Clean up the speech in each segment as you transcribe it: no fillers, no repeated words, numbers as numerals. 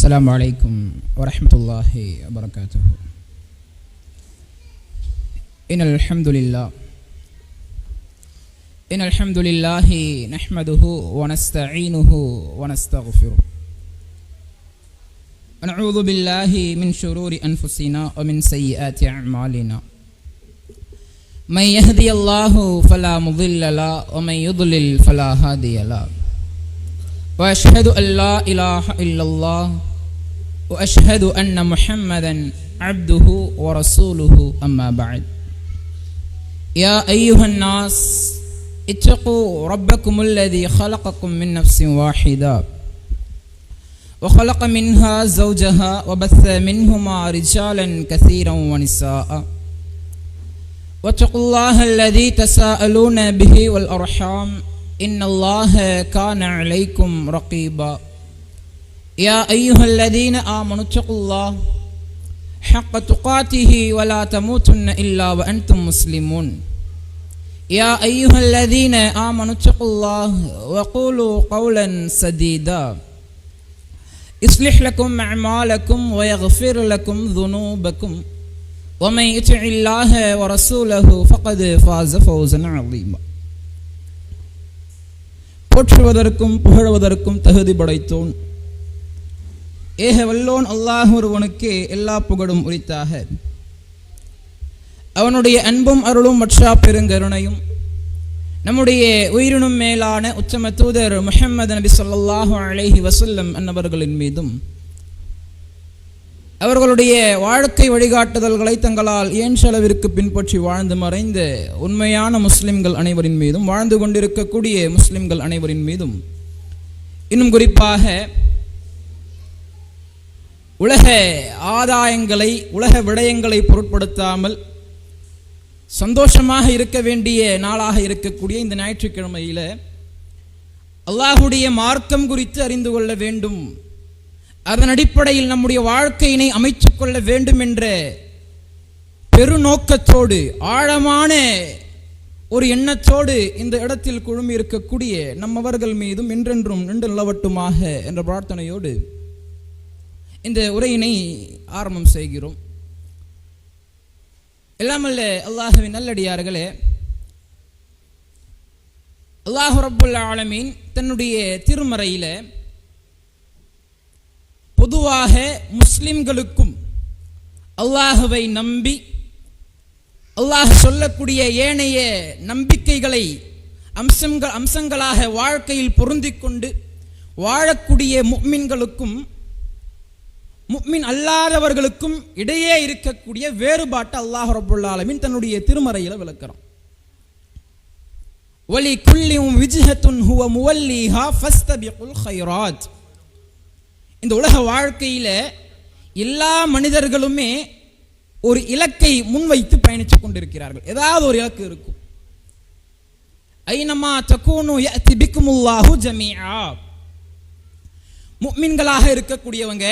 السلام عليكم ورحمة الله وبركاته. إن الحمد لله نحمده ونستعينه ونستغفره ونعوذ بالله من شرور أنفسنا ومن سيئات أعمالنا. من يهدي الله فلا مضل له ومن يضلل فلا هادي له. وأشهد أن لا إله إلا الله وأشهد أن محمدا عبده ورسوله أما بعد. يا أيها الناس اتقوا ربكم الذي خلقكم من نفس واحدة وخلق منها زوجها وبث منهما رجالا كثيرا ونساء واتقوا الله الذي تساءلون به والأرحام إن الله كان عليكم رقيبا. يا أيها الذين آمنوا اتقوا الله حق تقاته ولا تموتن إلا وأنتم مسلمون. يا أيها الذين آمنوا اتقوا الله وقولوا قولا سديدا يصلح لكم أعمالكم ويغفر لكم ذنوبكم ومن يطع الله ورسوله فقد فاز فوزا عظيما. போற்றுவதற்கும் புகழ்வதற்கும் தகுதி படைத்தோன் ஏக வல்லோன் அல்லாஹ் ஒருவனுக்கே எல்லா புகழும் உரித்தாக. அவனுடைய அன்பும் அருளும் வற்றா பெருங்கருணையும் நம்முடைய உயிரினும் மேலான உத்தம தூதர் முஹம்மது நபி ஸல்லல்லாஹு அலைஹி வஸல்லம் அன்னவர்களின் மீதும் அவர்களுடைய வாழ்க்கை வழிகாட்டுதல்களை தங்களால் இயன்றளவிற்கு பின்பற்றி வாழ்ந்து மறைந்த உண்மையான முஸ்லிம்கள் அனைவரின் மீதும், வாழ்ந்து கொண்டிருக்கக்கூடிய முஸ்லிம்கள் அனைவரின் மீதும், இன்னும் குறிப்பாக உலக ஆதாயங்களை உலக விடயங்களை பொருட்படுத்தாமல் சந்தோஷமாக இருக்க வேண்டிய நாளாக இருக்கக்கூடிய இந்த ஞாயிற்றுக்கிழமையில அல்லாஹுடைய மார்க்கம் குறித்து அறிந்து கொள்ள வேண்டும், அதன் அடிப்படையில் நம்முடைய வாழ்க்கையினை அமைத்துக் கொள்ள வேண்டும் என்ற பெருநோக்கத்தோடு ஆழமான ஒரு எண்ணத்தோடு இந்த இடத்தில் குழுமி இருக்கக்கூடிய நம்மவர்கள் மீதும் என்றென்றும் நின்று நிலவட்டுமாக என்ற பிரார்த்தனையோடு இந்த உரையினை ஆரம்பம் செய்கிறோம். எல்லாமல்ல அல்லாஹ்வின் நல்லடியார்களே, அல்லாஹ் ரப்புல் ஆலமீன் தன்னுடைய திருமறையில பொதுவாக முஸ்லிம்களுக்கும் அல்லாஹுவை நம்பி அல்லாஹ் சொல்லக்கூடிய ஏனைய நம்பிக்கைகளை அம்சங்களாக வாழ்க்கையில் பொருந்திக் கொண்டு வாழக்கூடிய முஃமின்களுக்கும் முஃமின் அல்லாதவர்களுக்கும் இடையே இருக்கக்கூடிய வேறுபாட்டை அல்லாஹ் ரப்புல் ஆலமீன் தன்னுடைய திருமறையில விளக்குறான். வலி குல்லியும் விஜ்ஹத்துன் ஹுவ முவல்லிஹா ஃபஸ்தபிகுல் கைராத். இந்த உலக வாழ்க்கையில எல்லா மனிதர்களுமே ஒரு இலக்கை முன்வைத்து பயணித்துக் கொண்டிருக்கிறார்கள். ஏதாவது ஒரு இலக்கு இருக்கும். ஐனமா தகூனு யஅதி பிக்குமுல்லாஹு ஜமீஆ. முஃமின்களாக இருக்கக்கூடியவங்க,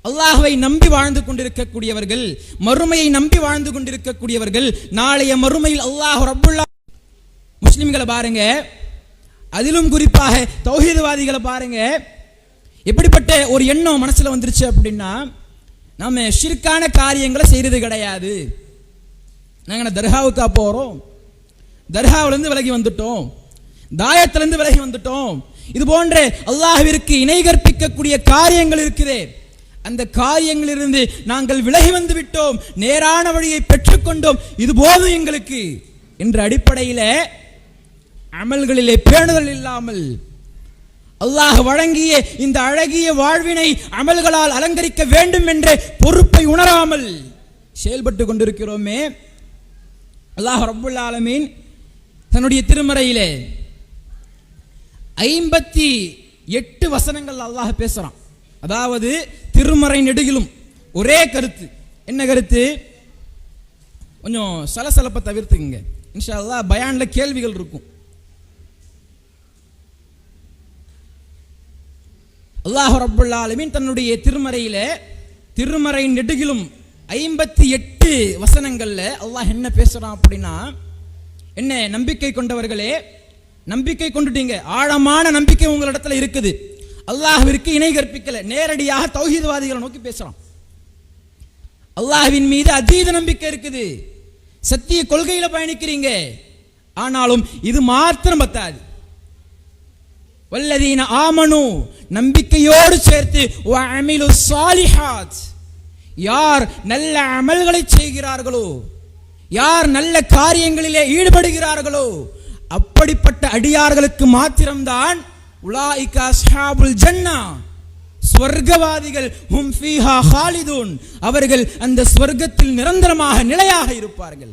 அல்லாஹ்வை நம்பி வாழ்ந்து கொண்டிருக்கக்கூடியவர்கள், மறுமையை நம்பி வாழ்ந்து கொண்டிருக்கக்கூடியவர்கள், நாளைய மறுமையில் அல்லாஹ் ரப்புல் முஸ்லிம்களை பாருங்க, அதிலும் குறிப்பாக தௌஹீத்வாதிகளை பாருங்க, எப்படிப்பட்ட ஒரு எண்ணம் மனசுல வந்துருச்சு அப்படின்னா, நாம ஷிர்கான காரியங்களை செய்யறது கிடையாது, நாங்க தர்காவுக்கா போறோம், தர்காவிலிருந்து விலகி வந்துட்டோம், தாயத்திலிருந்து விலகி வந்துட்டோம், இது போன்ற அல்லாஹ்விற்கு இணை கற்பிக்கக்கூடிய காரியங்கள் இருக்குது, அந்த காரியங்களிலிருந்து நாங்கள் விலகி வந்து விட்டோம், நேரான வழியை பெற்றுக்கொண்டோம், இது போதும் எங்களுக்கு என்ற அடிப்படையில் அமல்களிலே பேணுதல் இல்லாமல் அல்லாஹ் வழங்கிய இந்த அழகிய வாழ்வினை அமல்களால் அலங்கரிக்க வேண்டும் என்ற பொறுப்பை உணராமல் செயல்பட்டு கொண்டிருக்கிறோமே. அல்லாஹ் ரப்புல் ஆலமீன் தன்னுடைய திருமறையிலே 58 வசனங்கள் அல்லாஹ் பேசுறான். அதாவது திருமறை நெடுகிலும் ஒரே கருத்து. என்ன கருத்து? கொஞ்சம் சலசலப்பை தவிர்த்துங்க, இன்ஷா அல்லாஹ் பயான்ல கேள்விகள் இருக்கும். அல்லாஹ் ரப்புல் ஆலமீன் தன்னுடைய திருமறையில திருமறை நெடுகிலும் 58 வசனங்கள்ல அல்லாஹ் என்ன பேசுறான் அப்படின்னா, என்ன நம்பிக்கை கொண்டவர்களே, நம்பிக்கை கொண்டுட்டீங்க, ஆழமான நம்பிக்கை உங்களிடத்துல இருக்குது, அல்லாஹ்விற்கு இணை கற்பிக்கல, நேரடியாக தௌஹீத்வாதிகளை நோக்கி பேசுறான். அல்லாஹ்வின் மீது அதீத நம்பிக்கை இருக்குது, சத்திய கொள்கையில பயணிக்கிறீங்க. ஆனாலும் இது மாத்திரம் பத்தாது. வல்லதீன ஆமனு, நம்பிக்கையோடு சேர்த்து வஅமிலு ஸாலிஹாத், யார் நல்ல அமல்களை செய்கிறார்களோ, யார் நல்ல காரியங்களிலே ஈடுபடுகிறார்களோ அப்படிப்பட்ட அடியார்களுக்கு மாத்திரம்தான் உலாயிக அஸ்ஹாபுல் ஜன்னா, ஸ்வர்க்கவாதிகள், ஹும் ஃபீஹா ஹாலிதூன், அவர்கள் அந்த ஸ்வர்க்கத்தில் நிரந்தரமாக நிலையாக இருப்பார்கள்.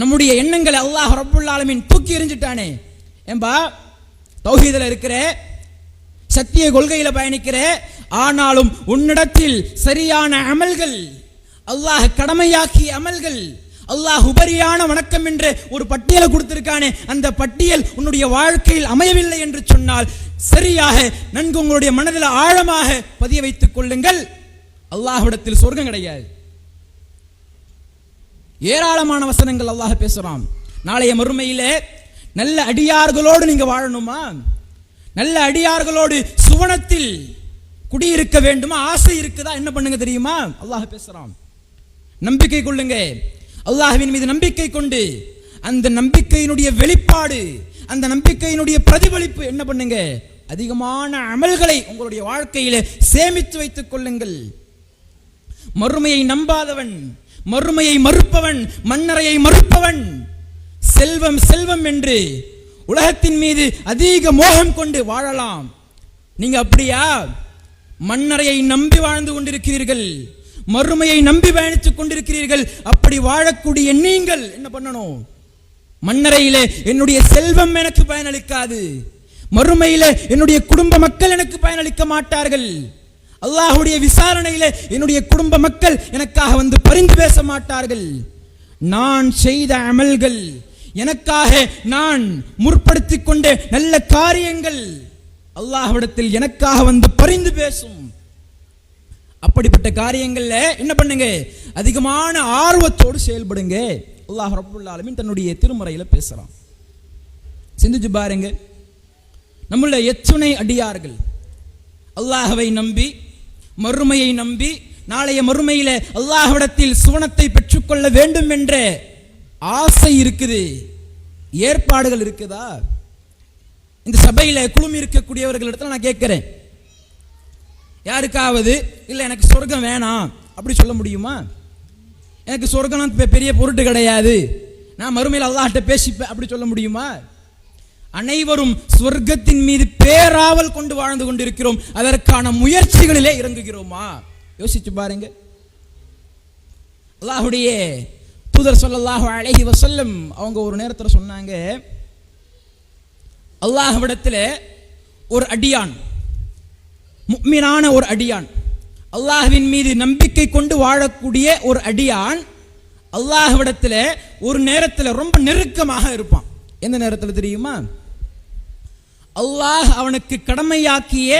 நம்முடைய எண்ணங்களை அல்லாஹ் ரப்புல் ஆலமீன் தூக்கி எறிஞ்சிட்டானே. ஏம்பா தௌஹீதுல இருக்கிற, சத்திய கொள்கையில பயணிக்கிற, ஆனாலும் உன்னிடத்தில் சரியான அமல்கள், அல்லாஹ் கடமையாக்கிய அமல்கள், அல்லாஹ் உபரியான வணக்கம் என்ற ஒரு பட்டியலை கொடுத்திருக்கானே, அந்த பட்டியல் உன்னுடைய வாழ்க்கையில் அமையவில்லை என்று சொன்னால் சரியாக நன்கு உங்களுடைய மனதில் ஆழமாக பதிய வைத்துக் கொள்ளுங்கள், அல்லாஹ்விடத்தில் சொர்க்கம் கிடையாது. ஏராளமான வசனங்கள் அல்லாஹ் பேசுறான். நாளைய மறுமையிலே நல்ல அடியார்களோடு நீங்க வாழணுமா, நல்ல அடியார்களோடு சுவனத்தில் குடியிருக்க வேண்டுமா, ஆசை இருக்குதா, என்ன பண்ணுங்க தெரியுமா? அல்லாஹ் பேசுறான். நம்பிக்கை கொள்ளுங்க, அல்லாஹ்வின் மீது நம்பிக்கை கொண்டு அந்த நம்பிக்கையினுடைய வெளிப்பாடு, அந்த நம்பிக்கையினுடைய பிரதிபலிப்பு என்ன பண்ணுங்க, அதிகமான அமல்களை உங்களுடைய வாழ்க்கையில சேமித்து வைத்துக் கொள்ளுங்கள். மறுமையை நம்பாதவன், மறுமையை மறுப்பவன், மன்னரையை மறுப்பவன், செல்வம் செல்வம் என்று உலகத்தின் மீது அதிக மோகம் கொண்டு வாழலாம். நீங்க அப்படியா? மன்னரையை நம்பி வாழ்ந்து கொண்டிருக்கிறீர்கள், மறுமையை நம்பி பயணித்துக் கொண்டிருக்கிறீர்கள். அப்படி வாழக்கூடிய நீங்கள் என்ன பண்ணணும்? மன்னரையிலே என்னுடைய செல்வம் எனக்கு பயனளிக்காது, மறுமையிலே என்னுடைய குடும்ப மக்கள் எனக்கு பயனளிக்க மாட்டார்கள், அல்லாஹ்வுடைய விசாரணையிலே என்னுடைய குடும்ப மக்கள் எனக்காக வந்து பரிந்து பேச மாட்டார்கள். நான் செய்த அமல்கள், எனக்காக நான் முற்படுத்திக் கொண்ட நல்ல காரியங்கள் அல்லாஹ்விடத்தில் எனக்காக வந்து பரிந்து பேசும். அப்படிப்பட்ட காரியங்கள்ல என்ன பண்ணுங்க, அதிகமான ஆர்வத்தோடு செயல்படுங்க. அல்லாஹ் ரப்புல் ஆலமீன் தன்னுடைய திருமறையில பேசுறான். சிந்திச்சு பாருங்க, நம்முடைய எத்துணை அடியார்கள் அல்லாஹ்வை நம்பி, மறுமையை நம்பி, நாளைய மறுமையில அல்லாஹ்விடத்தில் சுவனத்தை பெற்றுக்கொள்ள வேண்டும் என்ற ஆசை இருக்குது, ஏற்பாடுகள் இருக்குதா? இந்த சபையில குழுமி இருக்கக்கூடியவர்களிடத்துல நான் கேட்கிறேன், யாருக்காவது இல்ல எனக்கு சொர்க்கம் வேணாம் அப்படி சொல்ல முடியுமா? எனக்கு சொர்க்கம் பெரிய பொருட்டு கிடையாது, நான் மறுமையில் அல்லாஹ்ட்ட பேசிப்பேன் அப்படி சொல்ல முடியுமா? அனைவரும் சொர்க்கத்தின் மீது பேராவல் கொண்டு வாழ்ந்து கொண்டிருக்கிறோம், அதற்கான முயற்சிகளிலே இறங்குகிறோமா? யோசிச்சு பாருங்க. அல்லாஹ்வுடைய தூதர் ஸல்லல்லாஹு அலைஹி வஸல்லம் அவங்க ஒரு நேரத்தில் சொன்னாங்க, அல்லாஹ்விடத்தில் ஒரு அடியான், முஃமினான ஒரு அடியான், அல்லாஹ்வின் மீது நம்பிக்கை கொண்டு வாழக்கூடிய ஒரு அடியான் அல்லாஹ்விடத்தில் ஒரு நேரத்தில் ரொம்ப நெருக்கமாக இருப்பான். எந்த நேரத்தில் தெரியுமா? அல்லாஹ் அவனுக்கு கடமையாக்கிய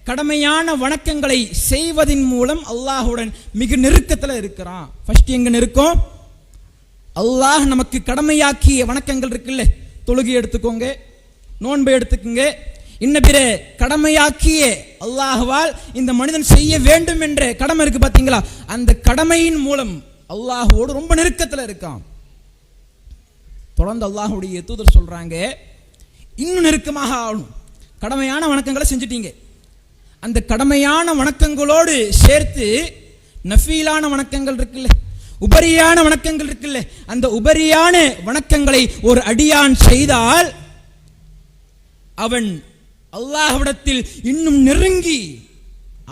கடமையான வணக்கங்களை செய்வதின் மூலம் அல்லாஹுடன் மிக நெருக்கத்தில் இருக்கிறான். ஃபர்ஸ்ட் எங்க நெருக்கம்? அல்லாஹ் நமக்கு கடமையாக்கிய வணக்கங்கள் இருக்குல்ல, தொழுகை எடுத்துக்கோங்க, நோன்பை எடுத்துக்கோங்க, இன்ன பிற கடமையாக்கிய அல்லாஹ்வால் இந்த மனிதன் செய்ய வேண்டும் என்ற கடமை இருக்கு பாத்தீங்களா, அந்த கடமையின் மூலம் அல்லாஹ்வோடு ரொம்ப நெருக்கத்தில் இருக்கான். தொடர்ந்து அல்லாஹ்வுடைய தூதர் சொல்றாங்க, இன்னும் நெருக்கமாக ஆகணும். கடமையான வணக்கங்களை செஞ்சிட்டீங்க, அந்த கடமையான வணக்கங்களோடு சேர்த்து நஃபீலான வணக்கங்கள் இருக்குல்ல, உபரியான வணக்கங்கள் இருக்குல்ல, அந்த உபரியான வணக்கங்களை ஒரு அடியான் செய்தால் அவன் அல்லாஹ்விடத்தில் இன்னும் நெருங்கி,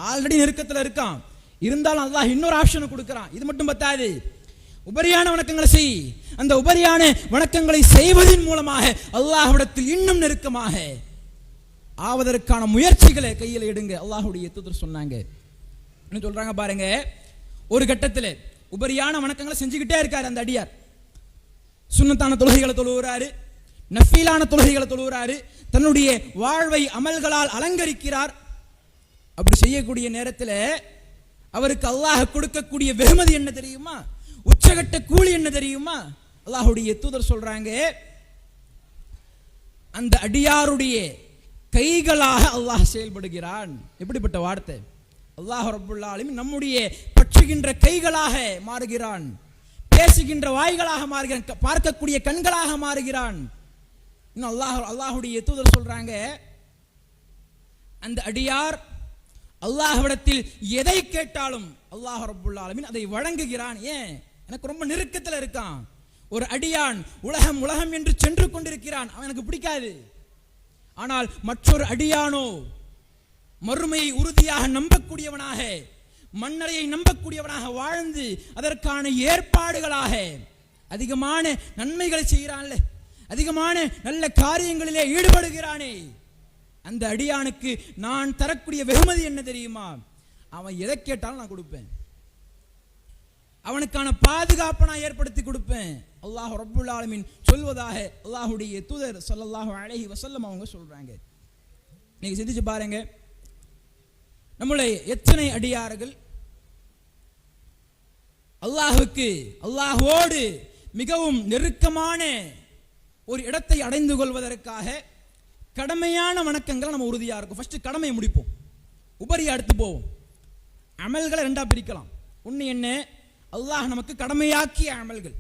ஆல்ரெடி நெருக்கத்தில் இருக்கான், இருந்தாலும் அல்லாஹ் இன்னொரு ஆப்ஷனை கொடுக்கிறான். இது மட்டும் பத்தாது, உபரியான வணக்கங்களை செய், அந்த உபரியான வணக்கங்களை செய்வதன் மூலமாக அல்லாஹ்விடத்தில் இன்னும் நெருக்கமாக ஆவதற்கான முயற்சிகளை கையில் எடுங்க. அல்லாஹ்வுடைய தூதர் சொன்னாங்க. என்ன சொல்றாங்க பாருங்க, ஒரு கட்டத்தில் உபரியான வணக்கங்களை செஞ்சுக்கிட்டே இருக்காரு அந்த அடியார். சுன்னத்தான தொழுகைகளை தொழுகிறாரு, நஃபீலான தொழுகைகளை தொழுகிறாரு, தன்னுடைய வாழ்வை அமல்களால் அலங்கரிக்கிறார். அப்படி செய்யக்கூடிய நேரத்தில் அவருக்கு அல்லாஹ் கொடுக்கக்கூடிய வெகுமதி என்ன தெரியுமா? உச்சகட்ட கூலி என்ன தெரியுமா? அல்லாஹ்வுடைய தூதர் சொல்றாங்க, அந்த அடியாருடைய கைகளாக அல்லாஹ் செயல்படுகிறான். எப்படிப்பட்ட வார்த்தை! அல்லாஹ் ரப்புல் ஆலமீன் நம்முடைய பற்றுகின்ற கைகளாக மாறுகிறான், பேசுகின்ற வாய்களாக மாறுகிறான், பார்க்கக்கூடிய கண்களாக மாறுகிறான். இன்னும் அல்லாஹுடைய தூதர் சொல்றாங்க, அந்த அடியார் அல்லாஹ்விடத்தில் எதை கேட்டாலும் அல்லாஹ் ரப்புல் ஆலமீன் அதை வழங்குகிறான். ஏன்? எனக்கு ரொம்ப நெருக்கத்தில் இருக்கான். ஒரு அடியான் உலகம் உலகம் என்று சென்று கொண்டிருக்கிறான், அவன் எனக்கு பிடிக்காது. ஆனால் மற்றொரு அடியானோ மறுமையை உறுதியாக நம்பக்கூடியவனாக, மன்னரையை நம்பக்கூடியவனாக வாழ்ந்து அதற்கான ஏற்பாடுகளாக அதிகமான நன்மைகளை செய்கிறான்ல, அதிகமான நல்ல காரியங்களிலே ஈடுபடுகிறானே, அந்த அடியானுக்கு நான் தரக்கூடிய வெகுமதி என்ன தெரியுமா? அவன் எதை கேட்டாலும் நான் கொடுப்பேன், அவனுக்கான பாதுகாப்பை நான் ஏற்படுத்தி கொடுப்பேன். அல்லாஹ் ரப்புல் ஆலமீன் சொல்வதாக அல்லாஹுடைய தூதர் ஸல்லல்லாஹு அலைஹி வஸல்லம் அவங்க சொல்றாங்க. நீங்க சிந்திச்சு பாருங்க, நம்முடைய எத்தனை அடியார்கள் அல்லாஹ்வோடு மிகவும் நெருக்கமான ஒரு இடத்தை அடைந்து கொள்வதற்காக கடமையான வணக்கங்களை நம்ம உறுதியா இருக்கும். ஃபர்ஸ்ட் கடமையை முடிப்போம், உபரி அடுத்து போவோம். அமல்களை ரெண்டா பிரிக்கலாம். ஒன்று என்ன? அல்லாஹ் நமக்கு கடமையாக்கிய அமல்கள்.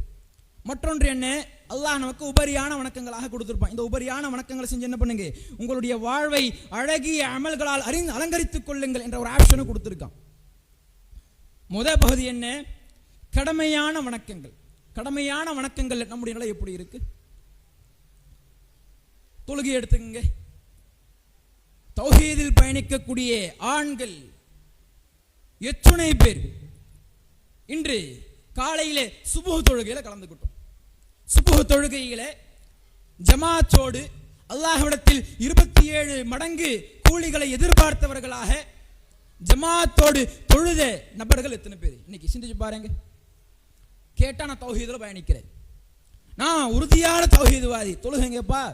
மற்றொன்று என்ன? அல்லாஹ் நமக்கு உபரியான வணக்கங்களாக கொடுத்திருப்பான். இந்த உபரியான வணக்கங்களை செஞ்சு என்ன பண்ணுங்க, உங்களுடைய வாழ்வை அழகிய அமல்களால் அலங்கரித்துக் கொள்ளுங்கள் என்ற ஒரு ஆப்ஷனை கொடுத்திருக்கான். முதல் பகுதி என்ன? கடமையான வணக்கங்கள். கடமையான வணக்கங்கள் நம்முடைய நிலை எப்படி இருக்கு? தொழுகை எடுத்துக்கங்க. தௌஹீதில் பயணிக்கக்கூடிய ஆண்கள் எத்தனை பேர் இன்று காலையில சுபுஹ் தொழுகையில கலந்துக்கிட்டோம்? சுபுஹ் தொழுகையில ஜமாத்தோடு அல்லாஹ்விடத்தில் 27 மடங்கு கூலிகளை எதிர்பார்த்தவர்களாக ஜமாத்தோடு தொழுத நபர்கள் எத்தனை பேர்? இன்னைக்கு சிந்திச்சு பாருங்க. கேட்டா நான் தௌஹீதுல பயணிக்கிறேன், நான் உறுதியான தௌஹீதுவாதி. தொழுகைங்கப்பா,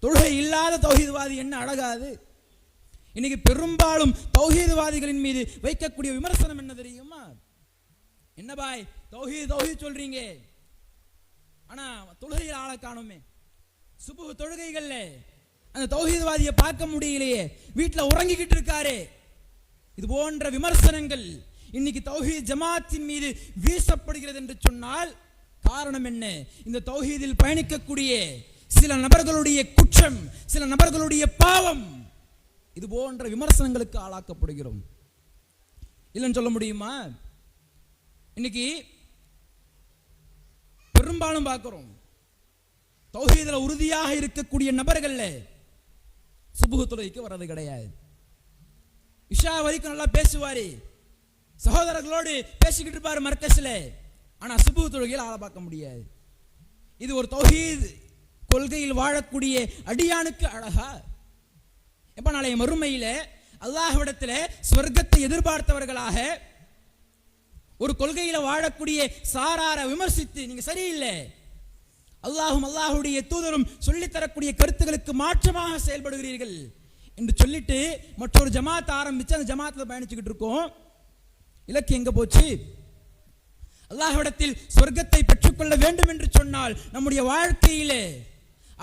தொழுகை இல்லாத தௌஹீதுவாதி என்ன அழகாது? இன்னைக்கு பெரும்பாலும் தௌஹீதுவாதிகளின் மீது வைக்கக்கூடிய விமர்சனம் என்ன தெரியுமா? என்ன பாய் தௌஹீத் சொல்றீங்க, ஆனா தொழுகையில் ஆளை காணுமே, சுபுஹ் தொழுகைகள்ல அந்த தௌஹீத்வாதியை பார்க்க முடியலையே, வீட்டில் உறங்கிக்கிட்டு இருக்காரு. இது போன்ற விமர்சனங்கள் இன்னைக்கு தௌஹீத் ஜமாத்தின் மீது வீசப்படுகிறது என்று சொன்னால் காரணம் என்ன? இந்த தௌஹீதில் பயணிக்கக்கூடிய சில நபர்களுடைய குற்றம், சில நபர்களுடைய பாவம். இது போன்ற விமர்சனங்களுக்கு ஆளாக்கப்படுகிறோம். இல்லைன்னு சொல்ல முடியுமா? இன்னைக்கு பெரும்பாலும் பார்க்கிறோம், தௌஹீதுல உறுதியாக இருக்கக்கூடிய நபர்கள்ல சுபுஹ் தொழுகைக்கு வர்றது கிடையாது. இஷா வரைக்கும் நல்லா பேசுவாரு, சகோதரர்களோடு பேசிக்கிட்டு இருப்பாரு மர்கஸ்ல, ஆனா சுபுஹ் தொழுகையில் ஆளை பார்க்க முடியாது. இது ஒரு தௌஹீத் கொள்கையில் வாழக்கூடிய அடியானுக்கு அழகா? எப்ப நாளைய மறுமையில அல்லாஹ்விடத்துல சொர்க்கத்தை எதிர்பார்த்தவர்களாக ஒரு கொள்கையில வாழக்கூடிய சாரார விமர்சித்து நீங்க சரியில்லை, அல்லாஹும் அல்லாஹுடைய தூதரும் சொல்லித்தரக்கூடிய கருத்துக்களுக்கு மாற்றமாக செயல்படுகிறீர்கள் என்று சொல்லிட்டு மற்றொரு ஜமாத் ஆரம்பிச்சு அந்த ஜமாத்துல பயணிச்சுக்கிட்டு இருக்கோம். இலக்கு எங்க போச்சு? அல்லாஹ்விடத்தில் சொர்க்கத்தை பெற்றுக்கொள்ள வேண்டும் என்று சொன்னால் நம்முடைய வாழ்க்கையிலே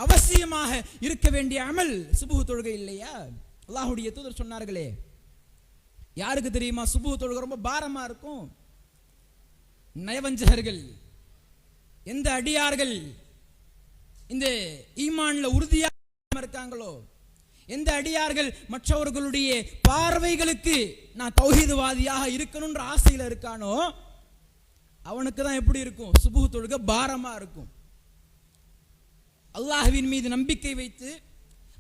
அவசியமாக இருக்க வேண்டிய அமல் சுபுஹ் தொழுகை இல்லையா? அல்லாஹ்வுடைய தூதர் சொன்னார்களே, யாருக்கு தெரியுமா சுபுஹ் தொழுகை ரொம்ப பாரமா இருக்கும்? நயவஞ்சகர்கள், எந்த அடியார்கள் இந்த ஈமான்ல உறுதியாக இருக்காங்களோ, எந்த அடியார்கள் மற்றவர்களுடைய பார்வைகளுக்கு நான் தௌஹீதுவாதியாக இருக்கணும்ன்ற ஆசையில் இருக்கானோ அவனுக்கு தான் எப்படி இருக்கும்? சுபுஹ் தொழுகை பாரமா இருக்கும். அல்லாஹ்வின் மீது நம்பிக்கை வைத்து,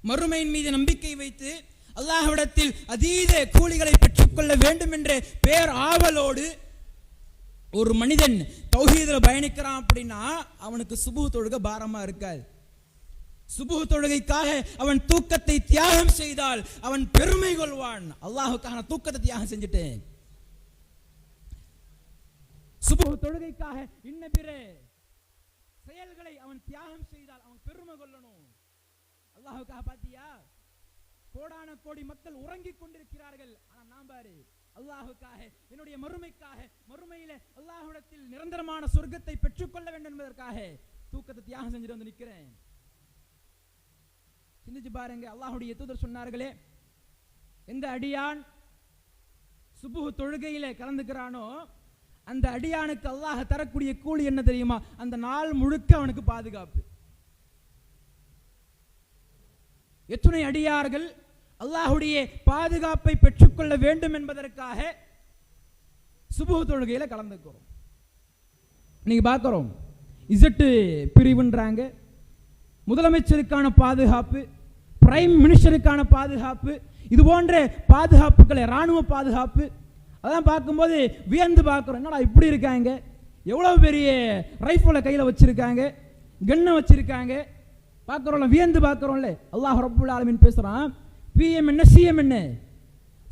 மறுமையின் மீது நம்பிக்கை வைத்து, அல்லாஹ்விடத்தில் அதீத கூலிகளை பெற்றுக்கொள்ள வேண்டும் என்ற பேர் ஆவலோடு ஒரு மனிதன் தௌஹீதுல பயணிக்கிறான் அப்படின்னா அவனுக்கு சுபுஹ் தொழுகை பாரமா இருக்காது. சுபுஹ் தொழுகைக்காக அவன் தூக்கத்தை தியாகம் செய்தால் அவன் பெருமை கொள்வான். அல்லாஹ்வுக்காக தூக்கத்தை தியாகம் செஞ்சுட்டேன், சுபுஹ் தொழுகைக்காக இன்ன பிற செயல்களை அவன் தியாகம் செய்தால் அவன் பெருமை கொள்ளணும். அல்லாஹ்வுக்காக பாத்தியா, கோடான கோடி மக்கள் உறங்கிக் கொண்டிருக்கிறார்கள், ஆனா நான் பாரு அல்லாஹ்வுக்காக, என்னுடைய மறுமைக்காக, மறுமையில அல்லாஹ்விடத்தில் நிரந்தரமான சொர்க்கத்தை பெற்றுக்கொள்ள வேண்டும் என்பதற்காக தூக்கத்தை தியாகம் செஞ்சுட்டு வந்து நிற்கிறேன். சிந்திச்சு பாருங்க. அல்லாஹ்வுடைய தூதர் சொன்னார்களே, எந்த அடியான் சுபுஹ் தொழுகையில கலந்துக்கிறானோ அந்த அடியானுக்கு அல்லாஹ் தரக்கூடிய கூலி என்ன தெரியுமா? அந்த நாள் முழுக்க அவனுக்கு பாதுகாப்பு. எத்தனை அடியார்கள் அல்லாஹ்வுடைய பாதுகாப்பை பெற்றுக்கொள்ள வேண்டும் என்பதற்காக சுபுஹ் தொழுகையில கலந்துக்கிறோம். நீங்க பார்க்கிறோம், இசட்டு பிரிவுன்றாங்க, முதலமைச்சருக்கான பாதுகாப்பு, பிரைம் மினிஸ்டருக்கான பாதுகாப்பு, இது போன்ற பாதுகாப்புகளை, ராணுவ பாதுகாப்பு, அதான் பார்க்கும்போது வியந்து பார்க்கிறோம். என்னடா இப்படி இருக்காங்க, எவ்வளவு பெரிய ரைஃபிளை கையில் வச்சிருக்காங்க, கன்னை வச்சிருக்காங்க, பார்க்கிறோம்ல, வியந்து பார்க்கிறோம்ல. அல்லாஹ் ரப்புல் ஆலமீன் பேசுறான், பிஎம் என்ன சிஎம் என்ன,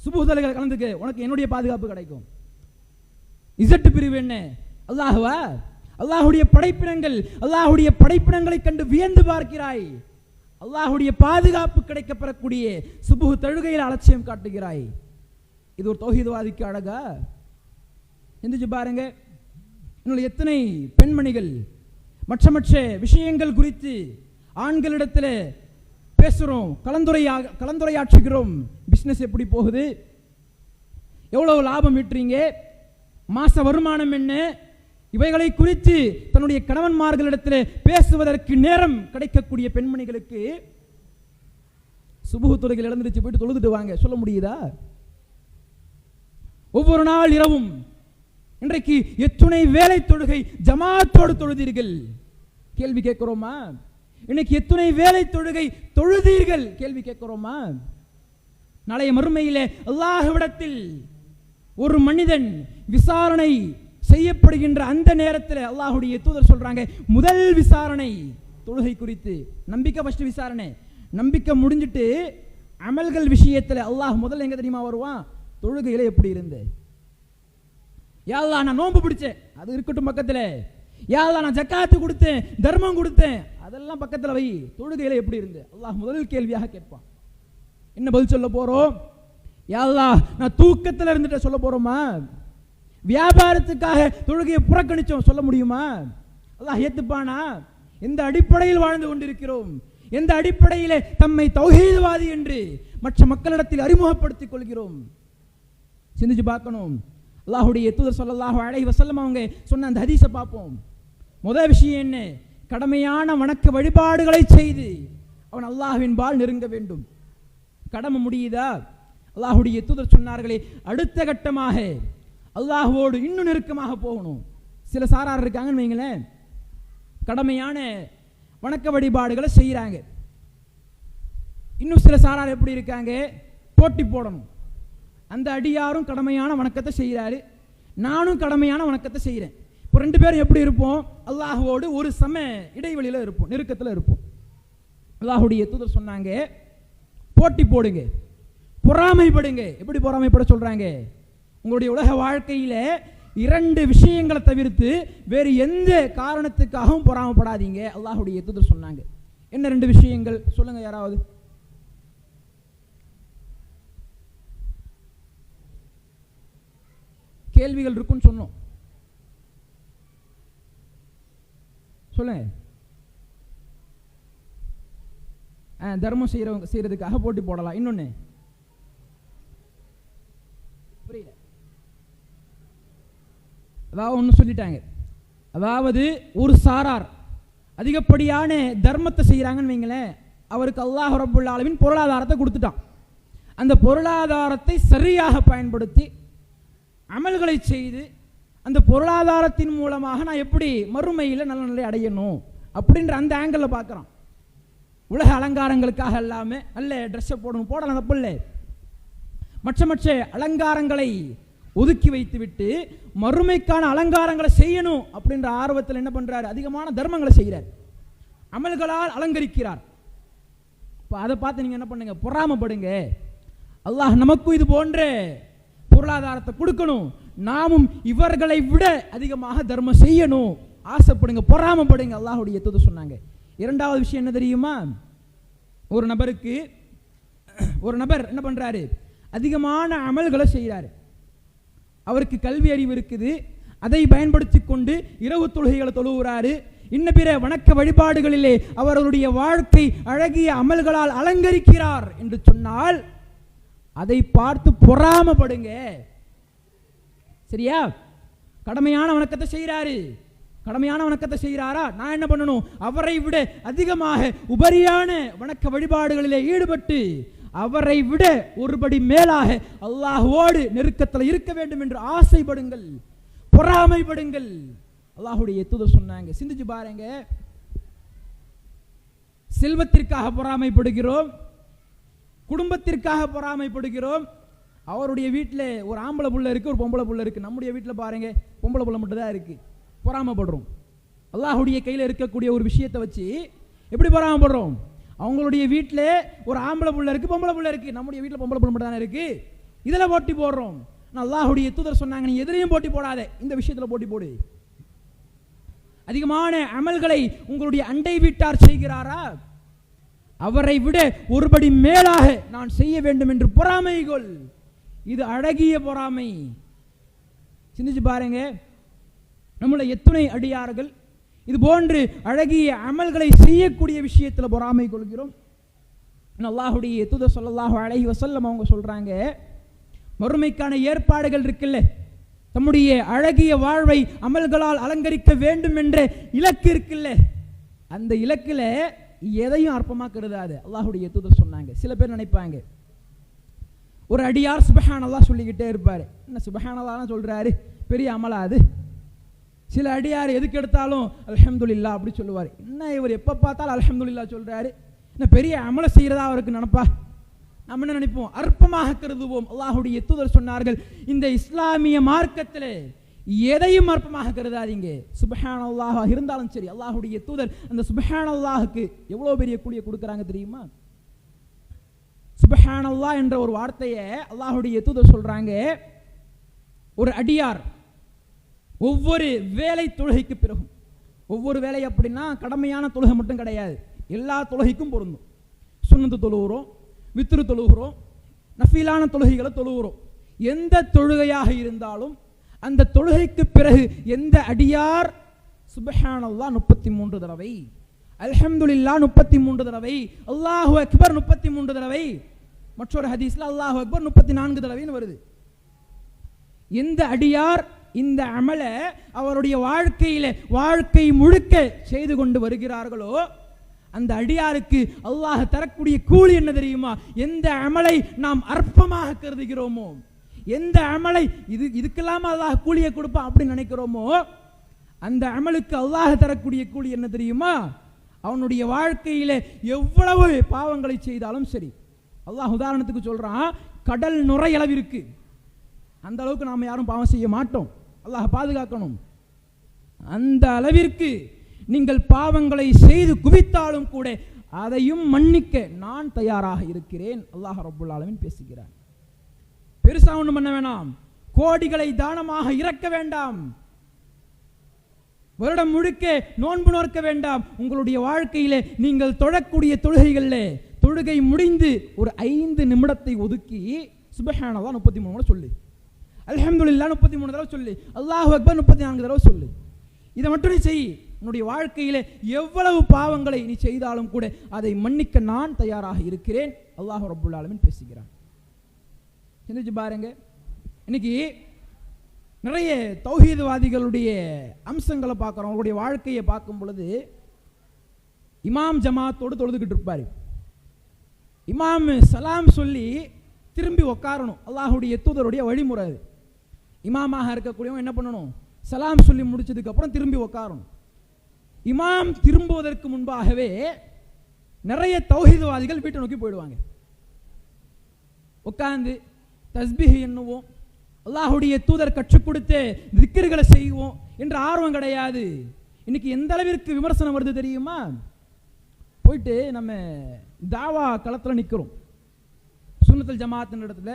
சுபுஹ் தொழுகையில கலந்துக்க, உனக்கு என்னுடைய பாதுகாப்பு கிடைக்கும். இசட்டு பிரிவு என்ன, அல்லாஹ்வா? அல்லாஹ்வுடைய படைப்பினங்கள், அல்லாஹ்வுடைய படைப்பினங்களை கண்டு வியந்து பார்க்கிறாய், அல்லாஹ்வுடைய பாதுகாப்பு கிடைக்கப்பெறக்கூடிய சுபுஹ் தொழுகையில் அலட்சியம் காட்டுகிறாய். இது ஒரு தௌஹீத்வாதிக்கு அழகா? சிந்திச்சு பாருங்க. இன்னும் எத்தனை பெண்மணிகள் மற்ற விஷயங்கள் குறித்து ஆண்களிடத்தில் பேசுறோம், கலந்துரையாற்றுகிறோம். பிசினஸ் எப்படி போகுது, எவ்வளவு லாபம் ஈட்டுறீங்க, மாச வருமானம் என்ன, இவைகளை குறித்து தன்னுடைய கணவன்மார்களிடத்தில் பேசுவதற்கு நேரம் கிடைக்கக்கூடிய பெண்மணிகளுக்கு சுபுஹ் தொழுகையில் எழுந்திருச்சு போயிட்டு தொழுதுட்டு வாங்க சொல்ல முடியுதா? ஒவ்வொரு நாள் இரவும் இன்றைக்கு எத்துணை வேலை தொழுகை ஜமாத்தோடு தொழுதீர்கள்? கேள்வி கேட்கிறோமா? இன்னைக்கு எத்துணை வேலை தொழுகை தொழுதீர்கள்? கேள்வி கேட்கிறோமா? நாளைய மறுமையிலே அல்லாஹ்விடத்தில் ஒரு மனிதன் விசாரணை செய்யப்படுகின்ற அந்த நேரத்தில் அல்லாஹ்வுடைய தூதர் சொல்றாங்க, முதல் விசாரணை தொழுகை குறித்து. நம்பிக்கை ஃபர்ஸ்ட் விசாரணை, நம்பிக்கை முடிஞ்சிட்டு அமல்கள் விஷயத்தில் அல்லாஹ் முதல்ல எங்க தெரியுமா வருவான்? தொழுகையில எப்படி இருந்தே? யா அல்லாஹ் நான் நோன்பு பிடிச்சேன், அது இருக்கட்டும் பக்கத்தில். யா அல்லாஹ் நான் ஜக்காத்து கொடுத்தேன், தர்மம் கொடுத்தேன், அதெல்லாம் பக்கத்தில் வை. தொழுகையில எப்படி இருந்தே? அல்லாஹ் முதல் கேள்வியாக கேட்பான். என்ன பதில் சொல்ல போறோம்? யா அல்லாஹ் நான் தூக்கத்தில் இருந்துட்டு சொல்ல போறோமா? வியாபாரத்துக்காக தொழுகையை புறக்கணிச்சோம் சொல்ல முடியுமா? அல்லாஹ் ஏத்துப்பானா? எந்த அடிப்படையில் வாழ்ந்து கொண்டிருக்கிறோம், எந்த அடிப்படையில் தம்மை தௌஹீத்வாதி என்று மற்ற மக்களிடத்தில் அறிமுகப்படுத்திக் கொள்கிறோம்? சிந்திச்சு பார்க்கணும். அல்லாஹ்வுடைய தூதர் ஸல்லல்லாஹு அலைஹி வஸல்லம் அவங்க சொன்ன அந்த ஹதீஸை பார்ப்போம். முதல் விஷயம் என்ன? கடமையான வணக்க வழிபாடுகளை செய்து அவன் அல்லாஹ்வின் பால் நெருங்க வேண்டும். கடமை முடியுதா? அல்லாஹ்வுடைய தூதர் சொன்னார்களே, அடுத்த கட்டமாக அல்லாஹ்வோடு இன்னும் நெருக்கமாக போகணும். சில சாரார் இருக்காங்கன்னு வைங்களேன், கடமையான வணக்க வழிபாடுகளை செய்கிறாங்க. இன்னும் சில சாரார் எப்படி இருக்காங்க? போட்டி போடணும். அந்த அடியாரும் கடமையான வணக்கத்தை செய்கிறாரு, நானும் கடமையான வணக்கத்தை செய்கிறேன். இப்போ ரெண்டு பேரும் எப்படி இருப்போம்? அல்லாஹ்வோடு ஒரு சம இடைவெளியில் இருப்போம், நெருக்கத்தில் இருப்போம். அல்லாஹ்வுடைய தூதர் சொன்னாங்க, போட்டி போடுங்க, பொறாமைப்படுங்க. எப்படி பொறாமைப்பட சொல்றாங்க? உங்களுடைய உலக வாழ்க்கையில இரண்டு விஷயங்களை தவிர்த்து வேறு எந்த காரணத்துக்காகவும் பொறாமைப்படாதீங்க. அல்லாஹ்வுடைய தூதர் சொன்னாங்க. என்ன ரெண்டு விஷயங்கள் சொல்லுங்க யாராவது? கேள்விகள் இருக்குன்னு சொன்னோம், சொல்லுங்க. தர்மம் செய்யறதுக்காக போட்டி போடலாம். இன்னொன்னு புரியல, அதாவது ஒன்று சொல்லிட்டாங்க. அதாவது ஒரு சாரார் அதிகப்படியான தர்மத்தை செய்கிறாங்கன்னு வைங்களேன், அவருக்கு அல்லாஹ் ரப்புல் ஆலமீன் பொருளாதாரத்தை கொடுத்துட்டான். அந்த பொருளாதாரத்தை சரியாக பயன்படுத்தி அமல்களை செய்து அந்த பொருளாதாரத்தின் மூலமாக நான் எப்படி மறுமையில் நல்ல நிலை அடையணும் அப்படின்ற அந்த ஆங்கிளில் பார்க்குறான். உலக அலங்காரங்களுக்காக எல்லாமே நல்ல ட்ரெஸ்ஸை போடணும், போடலாம், தப்பு இல்லை. மற்ற அலங்காரங்களை ஒதுக்கி வைத்து விட்டு மறுமைக்கான அலங்காரங்களை செய்யணும் அப்படின்ற ஆர்வத்தில் என்ன பண்றாரு? அதிகமான தர்மங்களை செய்கிறார், அமல்களால் அலங்கரிக்கிறார். இப்போ அதை பார்த்து நீங்க என்ன பண்ணுங்க? பொறாமப்படுங்க. அல்லாஹ் நமக்கும் இது போன்ற பொருளாதாரத்தை கொடுக்கணும், நாமும் இவர்களை விட அதிகமாக தர்மம் செய்யணும், ஆசைப்படுங்க, பொறாமப்படுங்க. அல்லாஹ்வுடைய தூதர் சொன்னாங்க. இரண்டாவது விஷயம் என்ன தெரியுமா? ஒரு நபர் என்ன பண்றாரு? அதிகமான அமல்களை செய்கிறாரு. அவருக்கு கல்வி அறிவு இருக்குது, அதை பயன்படுத்தி கொண்டு இரவு தொழுகைகளை தொழுகிறாரு, இன்ன பிற வணக்க வழிபாடுகளிலே அவர்களுடைய வாழ்க்கை அழகிய அமல்களால் அலங்கரிக்கிறார் என்று சொன்னால் அதை பார்த்து பொறாமப்படுங்க. சரியா? கடமையான வணக்கத்தை செய்கிறாரு, கடமையான வணக்கத்தை செய்கிறாரா, நான் என்ன பண்ணணும், அவரை விட அதிகமாக உபரியான வணக்க வழிபாடுகளிலே ஈடுபட்டு அவரை விட ஒருபடி மேலாக அல்லாஹ்வோடு நெருக்கத்தில் இருக்க வேண்டும் என்று ஆசைப்படுங்கள், பொறாமைப்படுங்கள். அல்லாஹ்வுடைய தூதர் சொன்னாங்க. சிந்திச்சு பாருங்க, செல்வத்திற்காக பொறாமைப்படுகிறோம், குடும்பத்திற்காக பொறாமைப்படுகிறோம். அவருடைய வீட்டில் ஒரு ஆம்பளை புள்ள இருக்கு, ஒரு பொம்பளை புள்ள இருக்கு. நம்முடைய வீட்டில் பாருங்க பொம்பளை புள்ள மட்டும் தான் இருக்கு, பொறாமைப்படுறோம். அல்லாஹ்வுடைய கையில் இருக்கக்கூடிய ஒரு விஷயத்தை வச்சு எப்படி பொறாமைப்படுறோம்? அவங்களுடைய வீட்டில் ஒரு ஆம்பளை புள்ள இருக்கு, பொம்பளை புள்ள இருக்கு. நம்முடைய வீட்டில் பொம்பளை புள்ள மட்டும் தானே இருக்கு, இதில் போட்டி போடுறோம். அல்லாஹ்வுடைய தூதர் சொன்னாங்க, நீ எதிரையும் போட்டி போடாத, இந்த விஷயத்தில் போட்டி போடு. அதிகமான அமல்களை உங்களுடைய அண்டை வீட்டார் செய்கிறாரா, அவரை விட ஒருபடி மேலாக நான் செய்ய வேண்டும் என்று பொறாமைகள். இது அழகிய பொறாமை. சிந்திச்சு பாருங்க, நம்மள எத்தனை அடியார்கள் இது போன்று அழகிய அமல்களை செய்யக்கூடிய விஷயத்தில் பொறாமை கொள்கிறோம். அல்லாஹ்வுடைய தூதர் ஸல்லல்லாஹு அலைஹி வஸல்லம் அவங்க சொல்றாங்க, மறுமைக்கான ஏற்பாடுகள் இருக்குல்ல, தம்முடைய அழகிய வாழ்வை அமல்களால் அலங்கரிக்க வேண்டும் என்ற இலக்கு இருக்குல்ல, அந்த இலக்குல எதையும் அற்பமாக கருதாது. அல்லாஹ்வுடைய தூதர் சொன்னாங்க. சில பேர் நினைப்பாங்க, ஒரு அடியார் சுப்ஹானல்லாஹ் சொல்லிக்கிட்டே இருப்பாரு, என்ன சுப்ஹானல்லாஹ் சொல்றாரு, பெரிய அமலா அது. சில அடியார் எதுக்கு எடுத்தாலும் அல்ஹம்துலில்லாஹ் அப்படி சொல்லுவார். என்ன இவர் எப்போ பார்த்தாலும் அல்ஹம்துலில்லாஹ் சொல்றாரு, என்ன பெரிய அமலை செய்யறதா அவருக்கு நினைப்பா. நம்ம என்ன நினைப்போம், அற்பமாக கருதுவோம். அல்லாஹ்வுடைய தூதர் சொன்னார்கள், இந்த இஸ்லாமிய மார்க்கத்தில் எதையும் அற்பமாக கருதாதீங்க. சுப்ஹானல்லாஹ் இருந்தாலும் சரி. அல்லாஹ்வுடைய தூதர் அந்த சுப்ஹானல்லாஹுக்கு எவ்வளவு பெரிய கூலியை கொடுக்கறாங்க தெரியுமா? சுப்ஹானல்லாஹ் என்ற ஒரு வார்த்தையை அல்லாஹ்வுடைய தூதர் சொல்றாங்க, ஒரு அடியார் ஒவ்வொரு வேலை தொழுகைக்கு பிறகும், ஒவ்வொரு வேலை அப்படின்னா கடமையான தொழுகை மட்டும் கிடையாது, எல்லா தொழுகைக்கும் பொருந்தும். சுன்னத்து தொழுகிறோம், வித்ரு தொழுகிறோம், நஃபீலான தொழுகைகளை தொழுகிறோம். எந்த தொழுகையாக இருந்தாலும் அந்த தொழுகைக்கு பிறகு எந்த அடியார் சுப்ஹானல்லாஹ் 33 தடவை, அல்ஹம்துலில்லாஹ் 33 தடவை, அல்லாஹு அக்பர் 33 தடவை, மற்றொரு ஹதீஸ்ல அல்லாஹு அக்பர் 34 தடவைன்னு வருது. எந்த அடியார் இந்த அமலை அவருடைய வாழ்க்கை முழுக்க செய்து கொண்டு வருகிறார்களோ அந்த அடியாருக்கு அல்லாஹ் தரக்கூடிய கூலி என்ன தெரியுமா? எந்த அமலை நாம் அற்பமாக கருதுகிறோமோ, எந்த அமலை இதுக்கெல்லாம் அல்லாஹ் கூலியை கொடுப்பான் அப்படின்னு நினைக்கிறோமோ, அந்த அமலுக்கு அல்லாஹ் தரக்கூடிய கூலி என்ன தெரியுமா? அவனுடைய வாழ்க்கையில எவ்வளவு பாவங்களை செய்தாலும் சரி. அல்லாஹ் உதாரணத்துக்கு சொல்றான், கடல் நுரையளவிற்கு, அந்த அளவுக்கு நாம் யாரும் பாவம் செய்ய மாட்டோம், அல்லாஹ் பாதுகாக்கணும். அந்த அளவிற்கு நீங்கள் பாவங்களை செய்து குவித்தாலும் கூட அதையும் மன்னிக்க நான் தயாராக இருக்கிறேன். அல்லாஹ் ரப்புல் ஆலமீன் பேசுகிறார். பெருசா ஒன்றும் பண்ண வேண்டாம், கோடிகளை தானமாக இறக்க வேண்டாம், வருடம் முழுக்க நோன்பு நோக்க வேண்டாம். உங்களுடைய வாழ்க்கையில நீங்கள் தொழக்கூடிய தொழுகைகளில் தொழுகை முடிந்து ஒரு 5 நிமிடத்தை ஒதுக்கி சுப்ஹானல்லாஹ் 33 முறை சொல்லு, அல்ஹம்துலில்லாஹ் 33 தடவை சொல்லு, அல்லாஹு அக்பர் 34 தடவை சொல்லு. இதை மட்டும் நீ செய். உன்னுடைய வாழ்க்கையில எவ்வளவு பாவங்களை நீ செய்தாலும் கூட அதை மன்னிக்க நான் தயாராக இருக்கிறேன். அல்லாஹ் ரப்புல் ஆலமீன் பேசுகிறான். சிந்திச்சு பாருங்க, இன்னைக்கு நிறைய தௌஹீத்வாதிகளுடைய அம்சங்களை பார்க்குறோம். அவங்களுடைய வாழ்க்கையை பார்க்கும் பொழுது இமாம் ஜமாத்தோடு தொழுதுகிட்டு இருப்பாரு. இமாம் சலாம் சொல்லி திரும்பி உட்காரணும். அல்லாஹ்வுடைய தூதருடைய வழிமுறை அது. இமாமாக இருக்கக்கூடியவங்க என்ன பண்ணணும், சலாம் சொல்லி முடிச்சதுக்கு அப்புறம் திரும்பி உட்காரணும். இமாம் திரும்புவதற்கு முன்பாகவே நிறைய தௌஹீத்வாதிகள் வீட்டை நோக்கி போயிடுவாங்க. உட்கார்ந்து தஸ்பீஹ் எண்ணுவோம், அல்லாஹ்வுடைய தூதர் கற்றுக் கொடுத்து திக்ர்களை செய்வோம் என்ற ஆர்வம் கிடையாது. இன்னைக்கு எந்த அளவிற்கு விமர்சனம் வருது தெரியுமா? போயிட்டு நம்ம தாவா களத்தில் நிற்கிறோம், சுன்னத்துல் ஜமாத் இடத்துல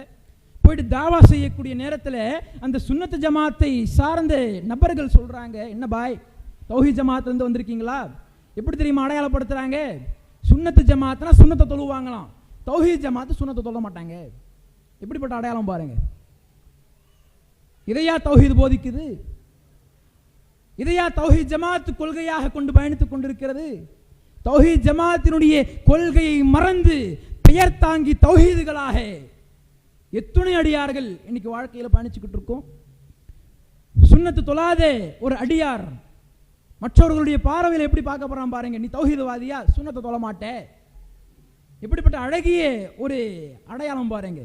போயிட்டு தாவா செய்யக்கூடிய நேரத்தில் அந்த சுன்னத்து ஜமாத்தை சார்ந்த நபர்கள் சொல்றாங்க, என்ன பாய் தௌஹீத் ஜமாத்லேருந்து வந்திருக்கீங்களா? எப்படி தெரியுமா அடையாளப்படுத்துறாங்க? சுன்னத்து ஜமாத்னா சுன்னத்தை தொழுவாங்களாம், தௌஹீத் ஜமாத்து சுன்னத்தை தொழ மாட்டாங்க. எப்படிப்பட்ட அடையாளம் பாருங்க. இதையா தௌஹீத் போதிக்குது? இதையா தௌஹீத் ஜமாத் கொள்கையாக கொண்டு பயணித்துக் கொண்டிருக்கிறது? தௌஹீத் ஜமாத்தினுடைய கொள்கையை மறந்து பெயர் தாங்கி தௌஹீதுகளாக எத்துணை அடியார்கள் இன்னைக்கு வாழ்க்கையில் பயணிச்சுக்கிட்டு இருக்கோம். சுன்னத்து தொழாதே ஒரு அடியார் மற்றவர்களுடைய பார்வையில் எப்படி பார்க்க போறான் பாருங்க. நீ தௌஹீதுவாதியா, சுன்னத்தை தொழ மாட்டே, இப்படிப்பட்ட அழகிய ஒரு அடையாளம் பாருங்க.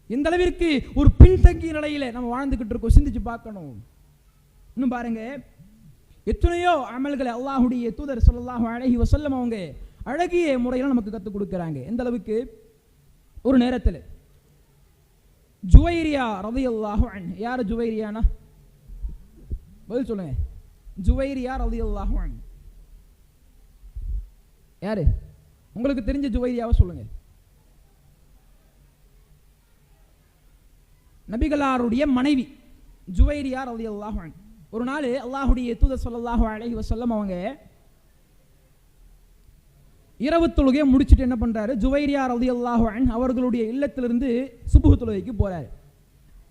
இந்த அளவிற்கு ஒரு பின்தங்கிய நிலையில நம்ம வாழ்ந்துகிட்டு இருக்கோம். சிந்திச்சு பார்க்கணும். இன்னும் பாருங்க, எத்தனையோ அமல்களை அல்லாஹ்வுடைய தூதர் ஸல்லல்லாஹு அலைஹி வஸல்லம் அவங்க அழகிய முறையில் நமக்கு கற்றுக் கொடுக்குறாங்க. எந்த அளவுக்கு, ஒரு நேரத்தில் ஜுவைரியா ரலியல்லாஹு அன்ஹு, யார் ஜுவைரியானா பதில் சொல்லுங்க. ஜுவைரியா ரலியல்லாஹு அன்ஹு யாரு? உங்களுக்கு தெரிஞ்ச ஜுவைரியாவை சொல்லுங்க. நபிகளாருடைய மனைவி ஜுவைரியா ரலியல்லாஹு அன்ஹு. ஒரு நாள் அல்லாஹ்வுடைய தூதர் ஸல்லல்லாஹு அலைஹி வஸல்லம் அவங்க இரவு தொழுகையை முடிச்சுட்டு என்ன பண்றாரு, ஜுவைரியா ரலியல்லாஹு அன்ஹு அவர்களுடைய இல்லத்திலிருந்து சுபுஹ் தொழுகைக்கு போறாரு.